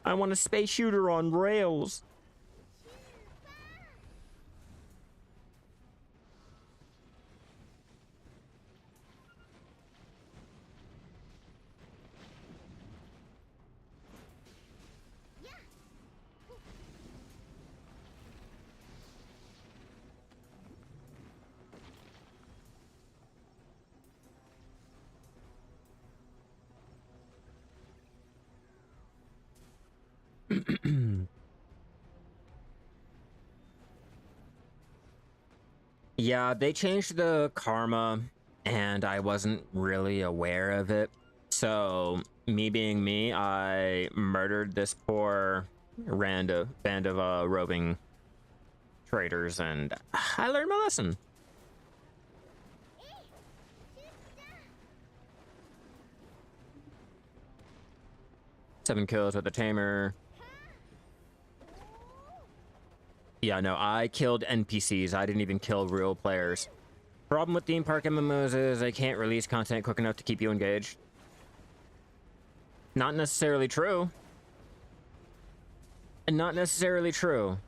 A: I want a space shooter on rails. Yeah, they changed the karma, and I wasn't really aware of it. So, me being me, I murdered this poor band of roving traders, and I learned my lesson. Seven kills with the tamer. Yeah, no, I killed NPCs. I didn't even kill real players. Problem with theme park MMOs is they can't release content quick enough to keep you engaged. Not necessarily true. And not necessarily true.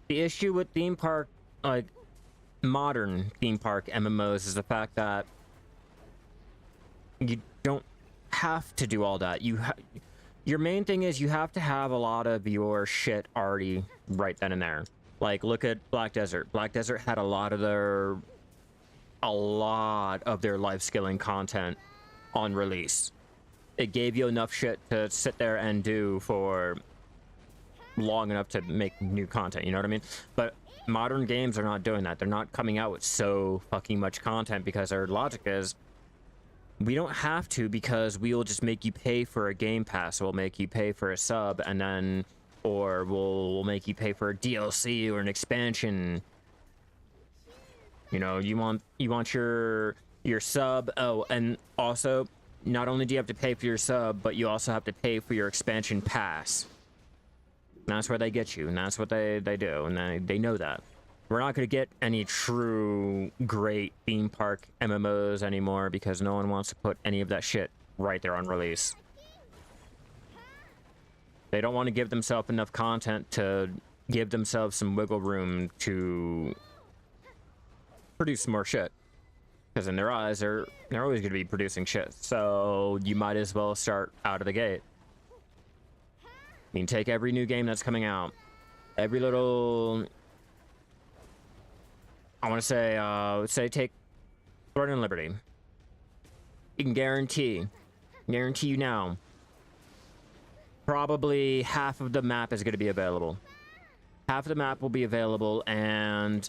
A: The issue with theme park, like, modern theme park MMOs is the fact that you don't have to do all that. Your main thing is you have to have a lot of your shit already right then and there. Like, look at Black Desert. Black Desert had a lot of their life skilling content on release. It gave you enough shit to sit there and do for long enough to make new content, you know what I mean? But modern games are not doing that. They're not coming out with so fucking much content because their logic is, we don't have to, because we will just make you pay for a game pass. We'll make you pay for a sub, and then, or we'll make you pay for a DLC or an expansion. You know, you want your sub. Oh, and also, not only do you have to pay for your sub, but you also have to pay for your expansion pass. That's where they get you, and that's what they do, and they know that. We're not going to get any true great theme park MMOs anymore because no one wants to put any of that shit right there on release. They don't want to give themselves enough content to give themselves some wiggle room to produce more shit. Because in their eyes, they're always going to be producing shit. So you might as well start out of the gate. I mean, take every new game that's coming out. Every little... I want to say, take Throne and Liberty. You can guarantee you now, probably half of the map is going to be available. Half of the map will be available, and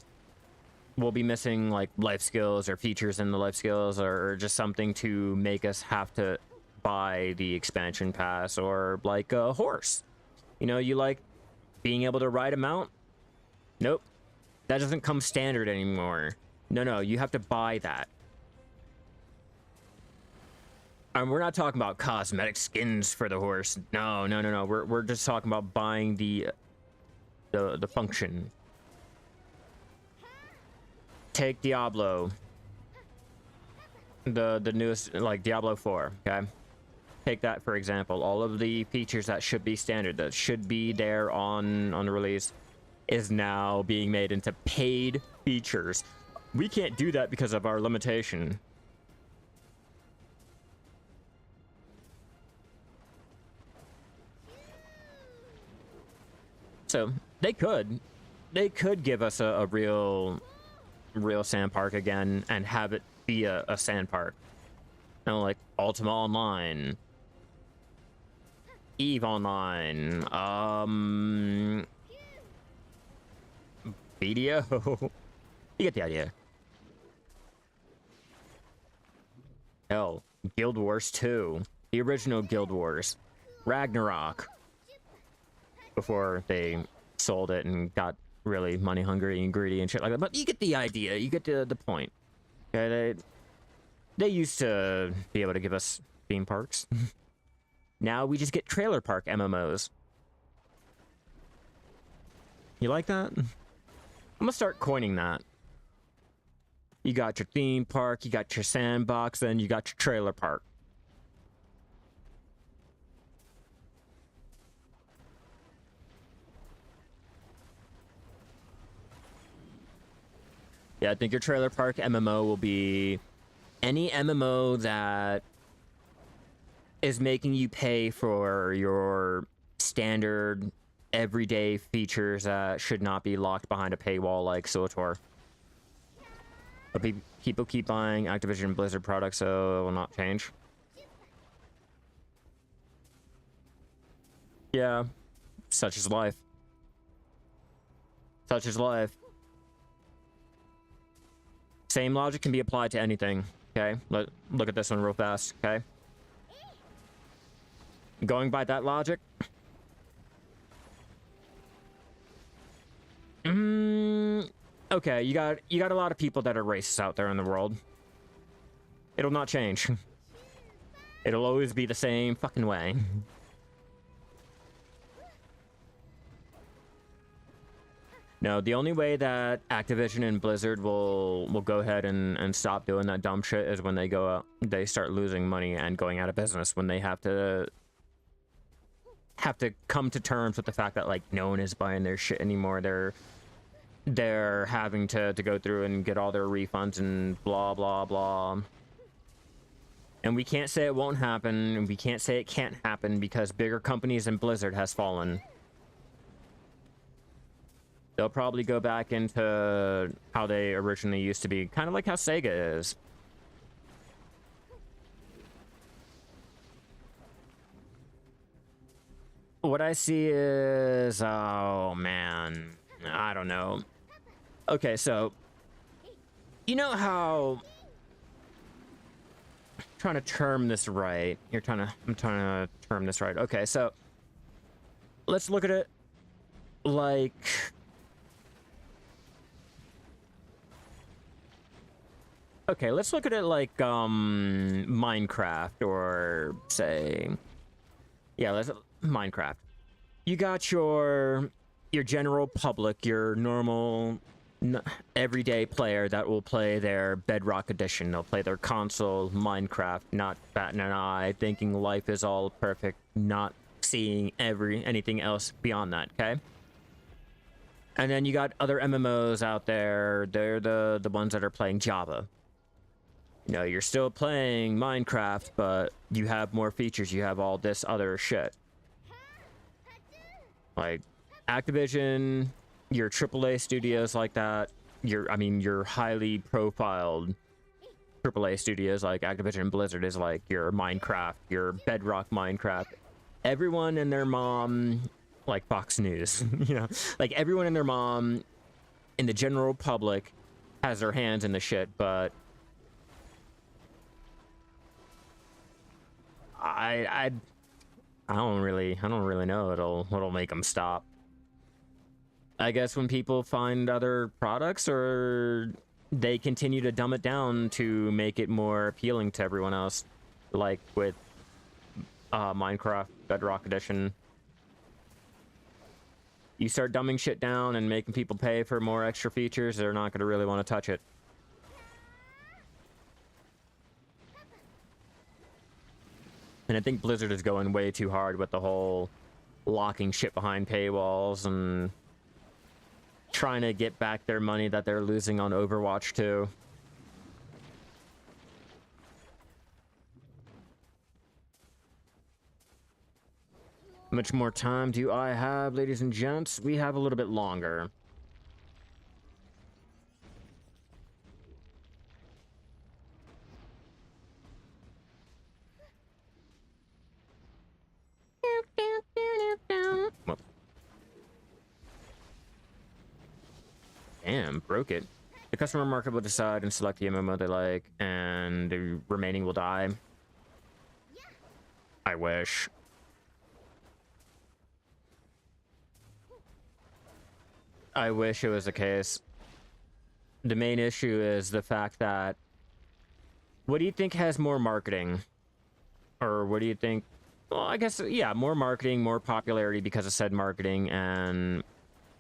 A: we'll be missing, like, life skills or features in the life skills, or just something to make us have to buy the expansion pass, or like a horse. You know, you like being able to ride a mount? Nope. That doesn't come standard anymore. No, you have to buy that. And we're not talking about cosmetic skins for the horse. No. We're just talking about buying the function. Take Diablo. The newest, like Diablo 4, okay? Take that for example. All of the features that should be standard, that should be there on the release, is now being made into paid features. We can't do that because of our limitation. So they could give us a real sand park again and have it be a sand park. You know, like Ultima Online, Eve Online, video. You get the idea. Hell, Guild Wars 2, the original Guild Wars, Ragnarok, before they sold it and got really money hungry and greedy and shit like that. But you get the idea. You get the point. Okay, they used to be able to give us theme parks. Now we just get trailer park MMOs. You like that? I'm gonna start coining that. You got your theme park, you got your sandbox, then you got your trailer park. Yeah, I think your trailer park MMO will be any MMO that is making you pay for your standard everyday features that should not be locked behind a paywall like SWTOR. But people keep buying Activision and Blizzard products, so it will not change. Yeah, such is life. Such is life. Same logic can be applied to anything, okay? Look at this one real fast, okay? Going by that logic... okay, you got a lot of people that are racist out there in the world. It'll not change. It'll always be the same fucking way. No, the only way that Activision and Blizzard will go ahead and stop doing that dumb shit is when they start losing money and going out of business, when they have to come to terms with the fact that, like, no one is buying their shit anymore. They're having to go through and get all their refunds and blah blah blah. And we can't say it won't happen, and we can't say it can't happen, because bigger companies than Blizzard has fallen. They'll probably go back into how they originally used to be, kind of like how Sega is. what I see is, oh man, I don't know. Okay, so you know how trying to term this right. I'm trying to term this right. Okay, so let's look at it like let's look at it like Minecraft, or say, yeah, let's Minecraft. You got your general public, your normal everyday player that will play their Bedrock edition. They'll play their console Minecraft, not batting an eye, thinking life is all perfect, not seeing anything else beyond that. Okay. And then you got other MMOs out there. They're the ones that are playing Java. You know, you're still playing Minecraft, but you have more features. You have all this other shit. Like Activision, your AAA studios like that, your highly profiled AAA studios like Activision and Blizzard is like your Minecraft, your Bedrock Minecraft. Everyone and their mom, like Fox News, you know, like everyone and their mom in the general public has their hands in the shit, but I don't really know what'll make them stop. I guess when people find other products, or they continue to dumb it down to make it more appealing to everyone else, like with Minecraft Bedrock Edition. You start dumbing shit down and making people pay for more extra features, they're not going to really want to touch it. And I think Blizzard is going way too hard with the whole locking shit behind paywalls and trying to get back their money that they're losing on Overwatch 2. How much more time do I have, ladies and gents? We have a little bit longer. Well. Damn, broke it. The customer market will decide and select the MMO they like, and the remaining will die. I wish. I wish it was the case. The main issue is the fact that, what do you think has more marketing? Or what do you think? Well, I guess, yeah, more marketing, more popularity because of said marketing and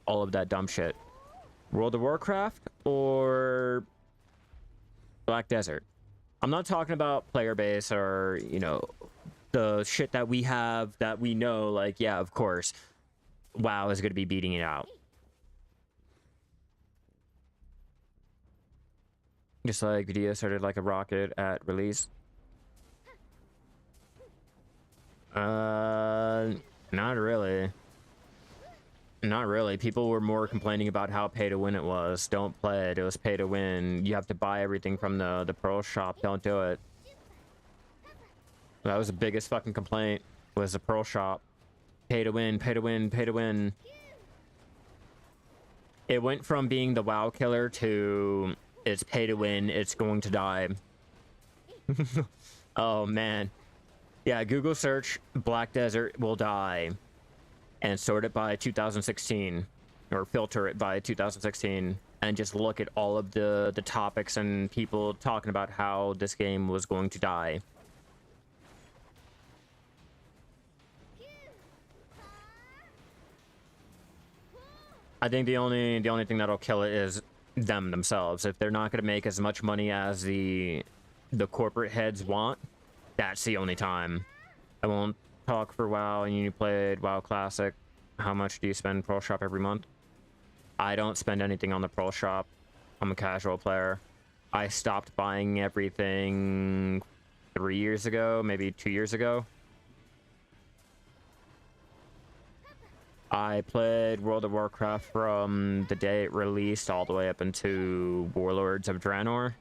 A: all of that dumb shit. World of Warcraft or Black Desert? I'm not talking about player base or, you know, the shit that we have that we know, like, yeah, of course, WoW is going to be beating it out. Just like video started like a rocket at release. Not really. Not really. People were more complaining about how pay to win it was. Don't play it. It was pay to win. You have to buy everything from the Pearl shop. Don't do it. That was the biggest fucking complaint, was the Pearl shop. Pay to win, pay to win, pay to win. It went from being the WoW killer to it's pay to win, it's going to die. Oh man. Yeah, Google search Black Desert will die and sort it by 2016, or filter it by 2016, and just look at all of the topics and people talking about how this game was going to die. I think the only thing that'll kill it is them themselves. If they're not going to make as much money as the corporate heads want, that's the only time. I won't talk for WoW, and you played WoW Classic. How much do you spend Pearl Shop every month? I don't spend anything on the Pearl Shop. I'm a casual player. I stopped buying everything 3 years ago, maybe 2 years ago. I played World of Warcraft from the day it released all the way up into Warlords of Draenor.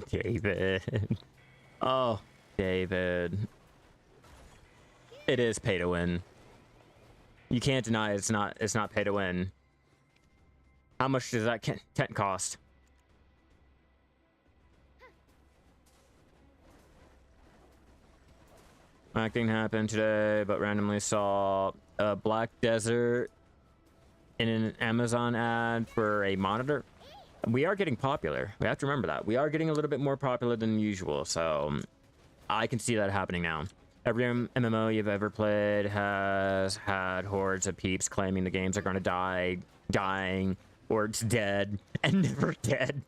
A: David. Oh, David. It is pay to win. You can't deny it's not pay to win. How much does that tent cost? Acting happened today, but randomly saw a black desert in an Amazon ad for a monitor. We are getting popular. We have to remember that. We are getting a little bit more popular than usual, so I can see that happening now. Every MMO you've ever played has had hordes of peeps claiming the games are going to dying, or it's dead, and never dead.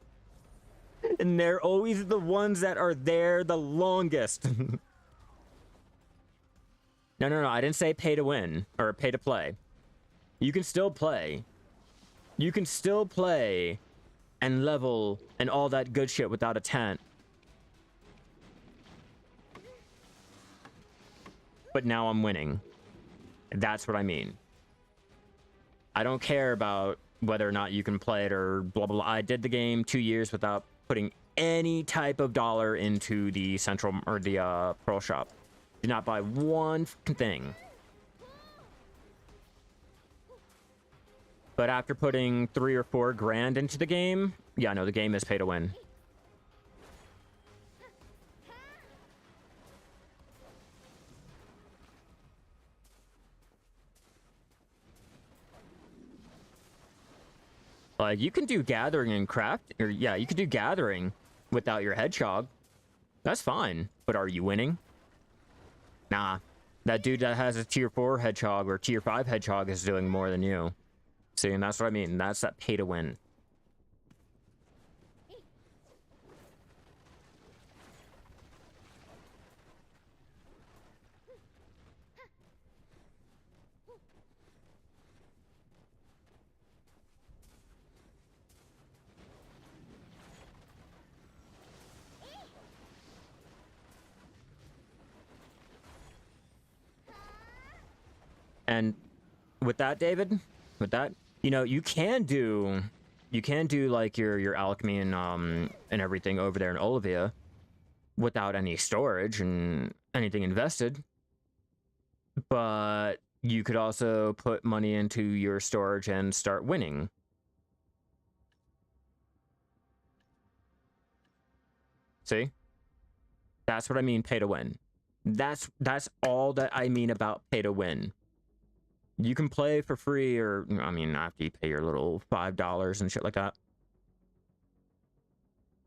A: And they're always the ones that are there the longest. No, I didn't say pay to win, or pay to play. You can still play. You can still play and level and all that good shit without a tent. But now I'm winning. That's what I mean. I don't care about whether or not you can play it or blah, blah, blah. I did the game 2 years without putting any type of dollar into the central or the Pearl shop. Did not buy one thing. But after putting 3 or 4 grand into the game, yeah, no, the game is pay to win. Like, you can do gathering and craft, or yeah, you can do gathering without your hedgehog. That's fine, but are you winning? Nah, that dude that has a tier 4 hedgehog or tier 5 hedgehog is doing more than you. See, and that's what I mean. That's that pay to win. And with that, David, with that, you know, you can do like your alchemy and everything over there in Olivia without any storage and anything invested. But you could also put money into your storage and start winning. See? That's what I mean, pay to win. That's all that I mean about pay to win. You can play for free, or, I mean, after you pay your little $5 and shit like that.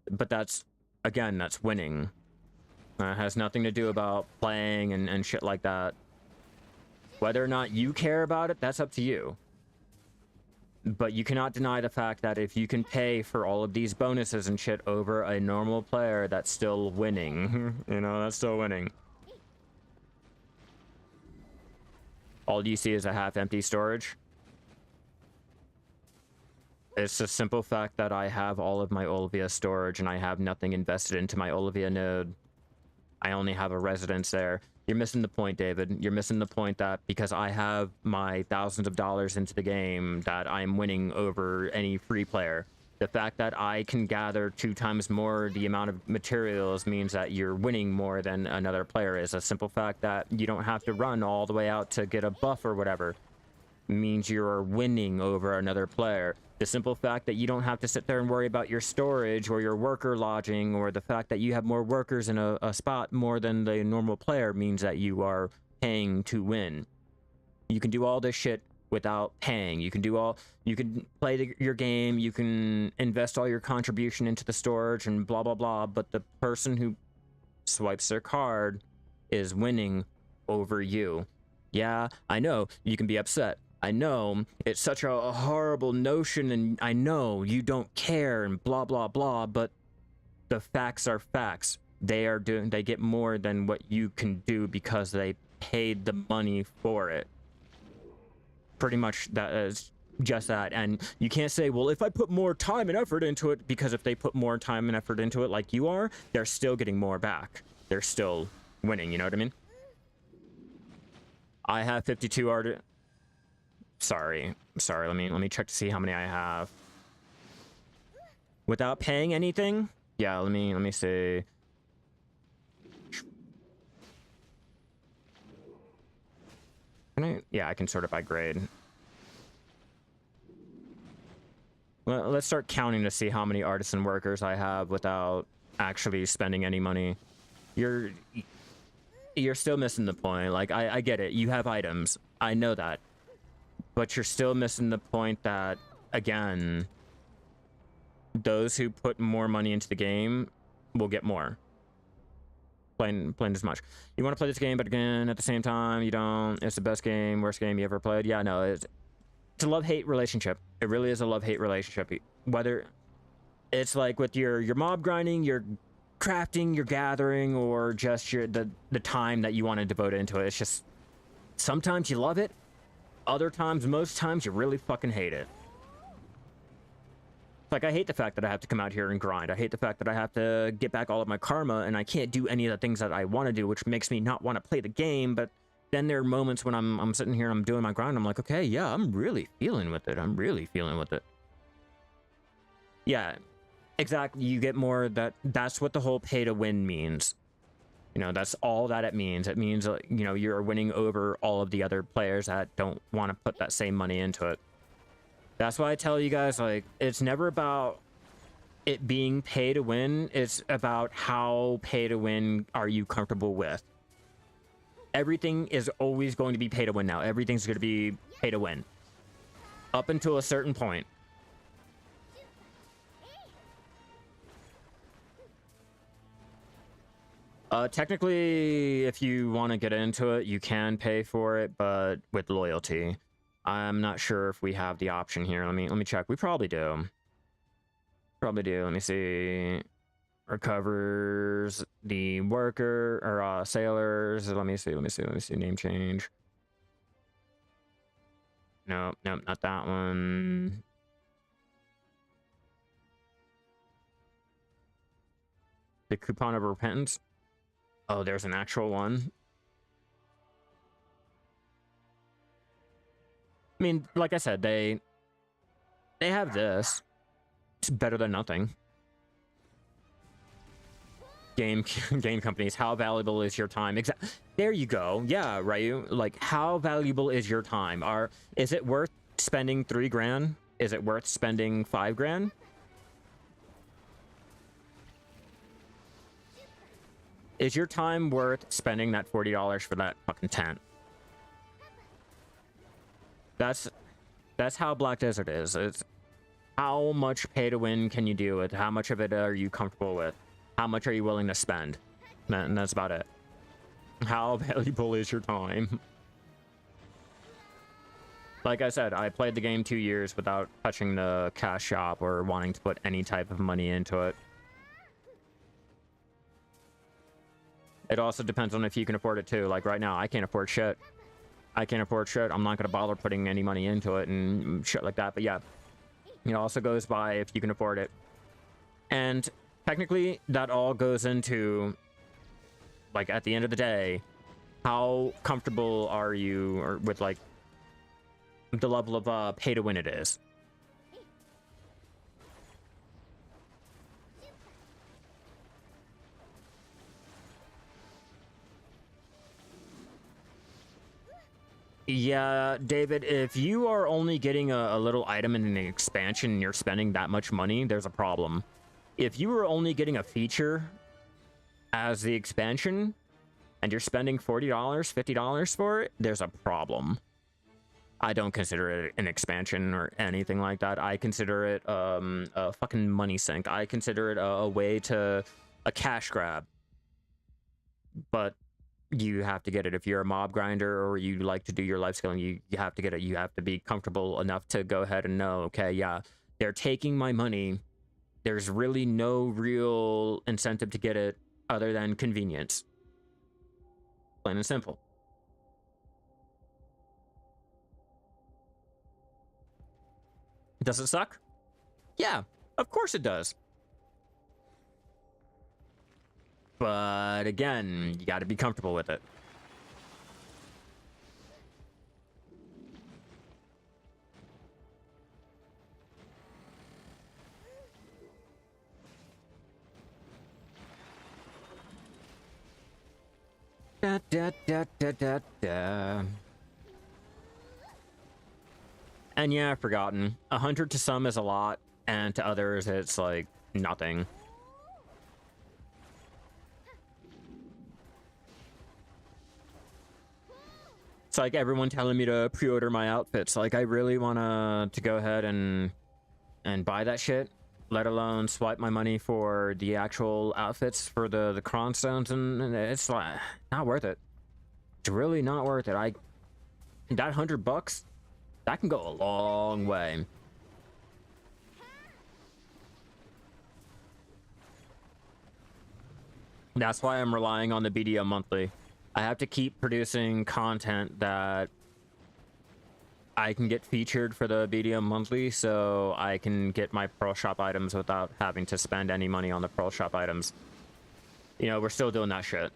A: But that's, again, that's winning. It has nothing to do about playing and shit like that. Whether or not you care about it, that's up to you. But you cannot deny the fact that if you can pay for all of these bonuses and shit over a normal player, that's still winning. You know, that's still winning. All you see is a half-empty storage. It's the simple fact that I have all of my Olivia storage and I have nothing invested into my Olivia node. I only have a residence there. You're missing the point, David. You're missing the point that because I have my thousands of dollars into the game that I'm winning over any free player. The fact that I can gather 2 times more the amount of materials means that you're winning more than another player is. A simple fact that you don't have to run all the way out to get a buff or whatever means you're winning over another player. The simple fact that you don't have to sit there and worry about your storage or your worker lodging, or the fact that you have more workers in a spot more than the normal player means that you are paying to win. You can do all this shit without paying. You can play your game, you can invest all your contribution into the storage and blah blah blah, but the person who swipes their card is winning over you. Yeah, I know you can be upset. I know it's such a horrible notion, and I know you don't care and blah blah blah, but the facts are facts. They get more than what you can do because they paid the money for it. Pretty much that is just that. And you can't say, well, if I put more time and effort into it, because if they put more time and effort into it like you are, they're still getting more back. They're still winning, you know what I mean? I have 52 art. Sorry, let me check to see how many I have. Without paying anything, Yeah, let me see. Can I? Yeah, I can sort it by grade. Well, let's start counting to see how many artisan workers I have without actually spending any money. You're still missing the point. Like, I get it. You have items. I know that. But you're still missing the point that, again, those who put more money into the game will get more. Playing as much. You want to play this game, but again, at the same time, you don't. It's the best game, worst game you ever played. Yeah, no, it's a love-hate relationship. It really is a love-hate relationship. Whether it's like with your mob grinding, your crafting, your gathering, or just the time that you want to devote into it. It's just sometimes you love it, other times, most times, you really fucking hate it. Like, I hate the fact that I have to come out here and grind. I hate the fact that I have to get back all of my karma, and I can't do any of the things that I want to do, which makes me not want to play the game. But then there are moments when I'm sitting here and I'm doing my grind, I'm like, okay, yeah, I'm really feeling with it. I'm really feeling with it. Yeah, exactly. You get more. That's what the whole pay to win means. You know, that's all that it means. It means, you know, you're winning over all of the other players that don't want to put that same money into it. That's why I tell you guys, like, it's never about it being pay to win. It's about how pay to win are you comfortable with. Everything is always going to be pay to win now. Everything's going to be pay to win. Up until a certain point. Technically, if you want to get into it, you can pay for it, but with loyalty. I'm not sure if we have the option here. Let me check. We probably do. Probably do. Let me see. Recovers the worker or sailors. Let me see. Name change. Nope, not that one. The coupon of repentance. Oh, there's an actual one. I mean, like I said, they have this. It's better than nothing. Game companies, how valuable is your time? There you go. Yeah, right. Like, how valuable is your time? Is it worth spending $3 grand? Is it worth spending $5 grand? Is your time worth spending that $40 for that fucking tent? That's how Black Desert is. It's how much pay to win can you deal with? How much of it are you comfortable with? How much are you willing to spend? And that's about it. How valuable is your time? Like I said, I played the game 2 years without touching the cash shop or wanting to put any type of money into it. It also depends on if you can afford it too. Like right now, I can't afford shit. I can't afford shit. I'm not going to bother putting any money into it and shit like that. But yeah, it also goes by if you can afford it. And technically, that all goes into, like, at the end of the day, how comfortable are you with, like, the level of pay to win it is. Yeah, David, if you are only getting a little item in an expansion and you're spending that much money, there's a problem. If you were only getting a feature as the expansion and you're spending $40, $50 for it, there's a problem. I don't consider it an expansion or anything like that. I consider it a fucking money sink. I consider it a way to a cash grab. But you have to get it. If you're a mob grinder or you like to do your life scaling, you have to get it. You have to be comfortable enough to go ahead and know, okay, yeah, they're taking my money. There's really no real incentive to get it other than convenience. Plain and simple. Does it suck? Yeah, of course it does. But again, you got to be comfortable with it. Da, da, da, da, da, da. And yeah, I've forgotten. 100 to some is a lot, and to others it's like nothing. It's like everyone telling me to pre-order my outfits. Like, I really want to go ahead and buy that shit, let alone swipe my money for the actual outfits for the cron stones, and it's like not worth it. It's really not worth it. That $100, that can go a long way. That's why I'm relying on the BDO monthly. I have to keep producing content that I can get featured for the BDO monthly, so I can get my Pearl Shop items without having to spend any money on the Pearl Shop items. You know, we're still doing that shit.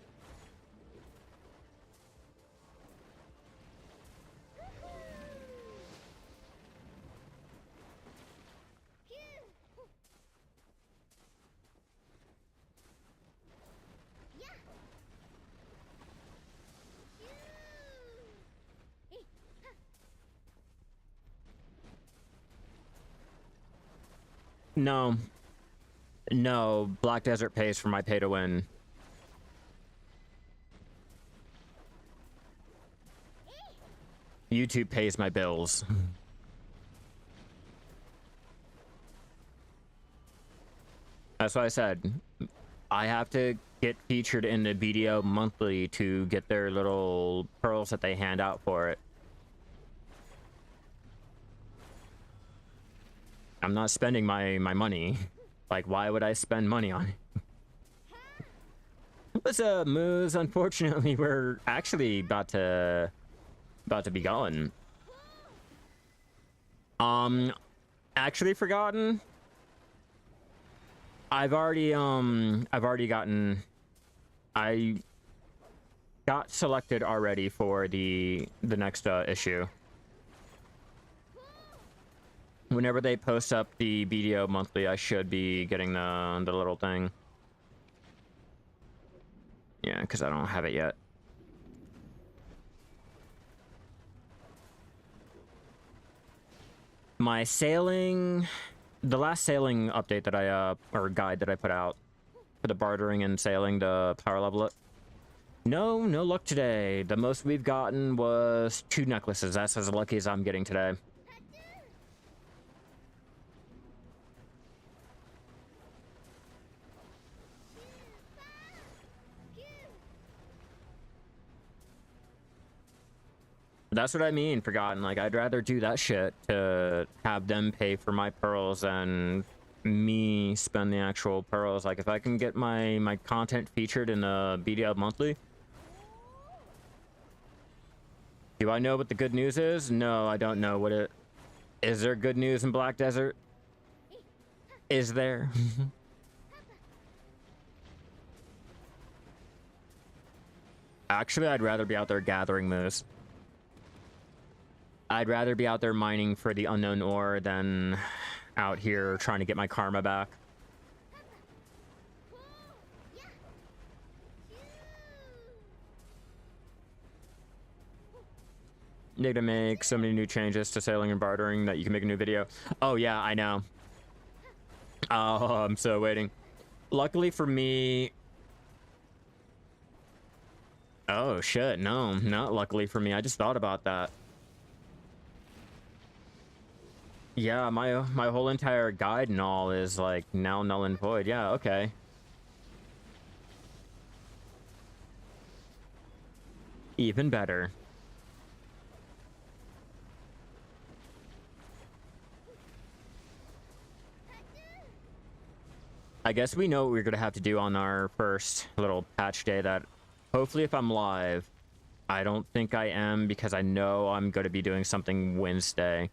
A: No. No, Black Desert pays for my pay to win. YouTube pays my bills. That's why I said I have to get featured in the BDO monthly to get their little pearls that they hand out for it. I'm not spending my money. Like, why would I spend money on it? What's up, Moose? Unfortunately, we're actually about to be going. Actually forgotten. I've already gotten. I got selected already for the next issue. Whenever they post up the BDO monthly, I should be getting the little thing. Yeah, because I don't have it yet. My sailing, the last sailing update that I or guide that I put out for the bartering and sailing to power level it. No luck today. The most we've gotten was 2 necklaces. That's as lucky as I'm getting today. That's what I mean, forgotten. Like, I'd rather do that shit to have them pay for my pearls than me spend the actual pearls. Like, if I can get my content featured in the BDL monthly. Do I know what the good news is? No, I don't know what it... Is there good news in Black Desert? Is there? Actually, I'd rather be out there gathering moose. I'd rather be out there mining for the unknown ore than out here trying to get my karma back. Need to make so many new changes to sailing and bartering that you can make a new video. Oh yeah, I know. Oh, I'm so waiting. Luckily for me... Oh shit, no, not luckily for me. I just thought about that. Yeah, my whole entire guide and all is like now null and void. Yeah, okay. Even better. I guess we know what we're gonna have to do on our first little patch day. That hopefully if I'm live, I don't think I am because I know I'm gonna be doing something Wednesday.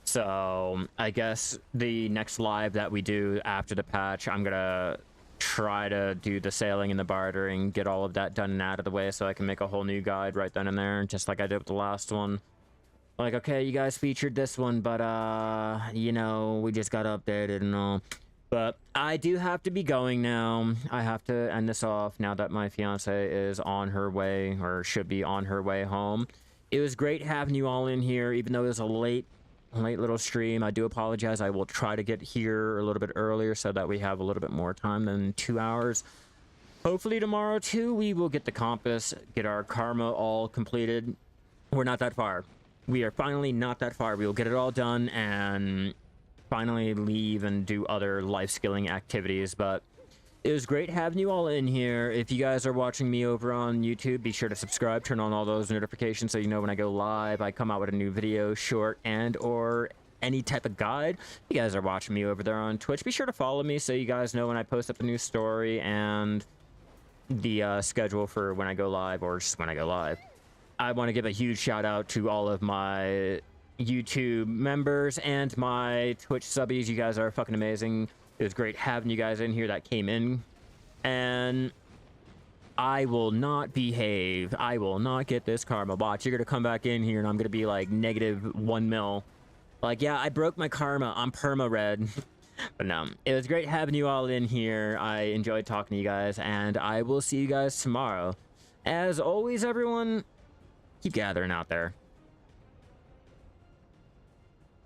A: So I guess the next live that we do after the patch, I'm gonna try to do the sailing and the bartering, get all of that done and out of the way so I can make a whole new guide right then and there, just like I did with the last one. Like, okay, you guys featured this one, but you know, we just got updated and all. But I do have to be going now. I have to end this off now that my fiance is on her way, or should be on her way home. It was great having you all in here, even though it was a late little stream. I do apologize. I will try to get here a little bit earlier so that we have a little bit more time than 2 hours. Hopefully tomorrow too, we will get the compass, get our karma all completed. We're not that far. We are finally not that far. We will get it all done and finally leave and do other life skilling activities. But it was great having you all in here. If you guys are watching me over on YouTube, be sure to subscribe, turn on all those notifications so you know when I go live, I come out with a new video, short and or any type of guide. If you guys are watching me over there on Twitch, be sure to follow me so you guys know when I post up a new story and the schedule for when I go live, or just when I go live. I want to give a huge shout out to all of my YouTube members and my Twitch subbies. You guys are fucking amazing. It was great having you guys in here that came in. And I will not behave. I will not get this karma. Watch, you're gonna come back in here and I'm gonna be like -1 mil. Like, yeah, I broke my karma. I'm perma red. But no, it was great having you all in here. I enjoyed talking to you guys, and I will see you guys tomorrow. As always, everyone, keep gathering out there.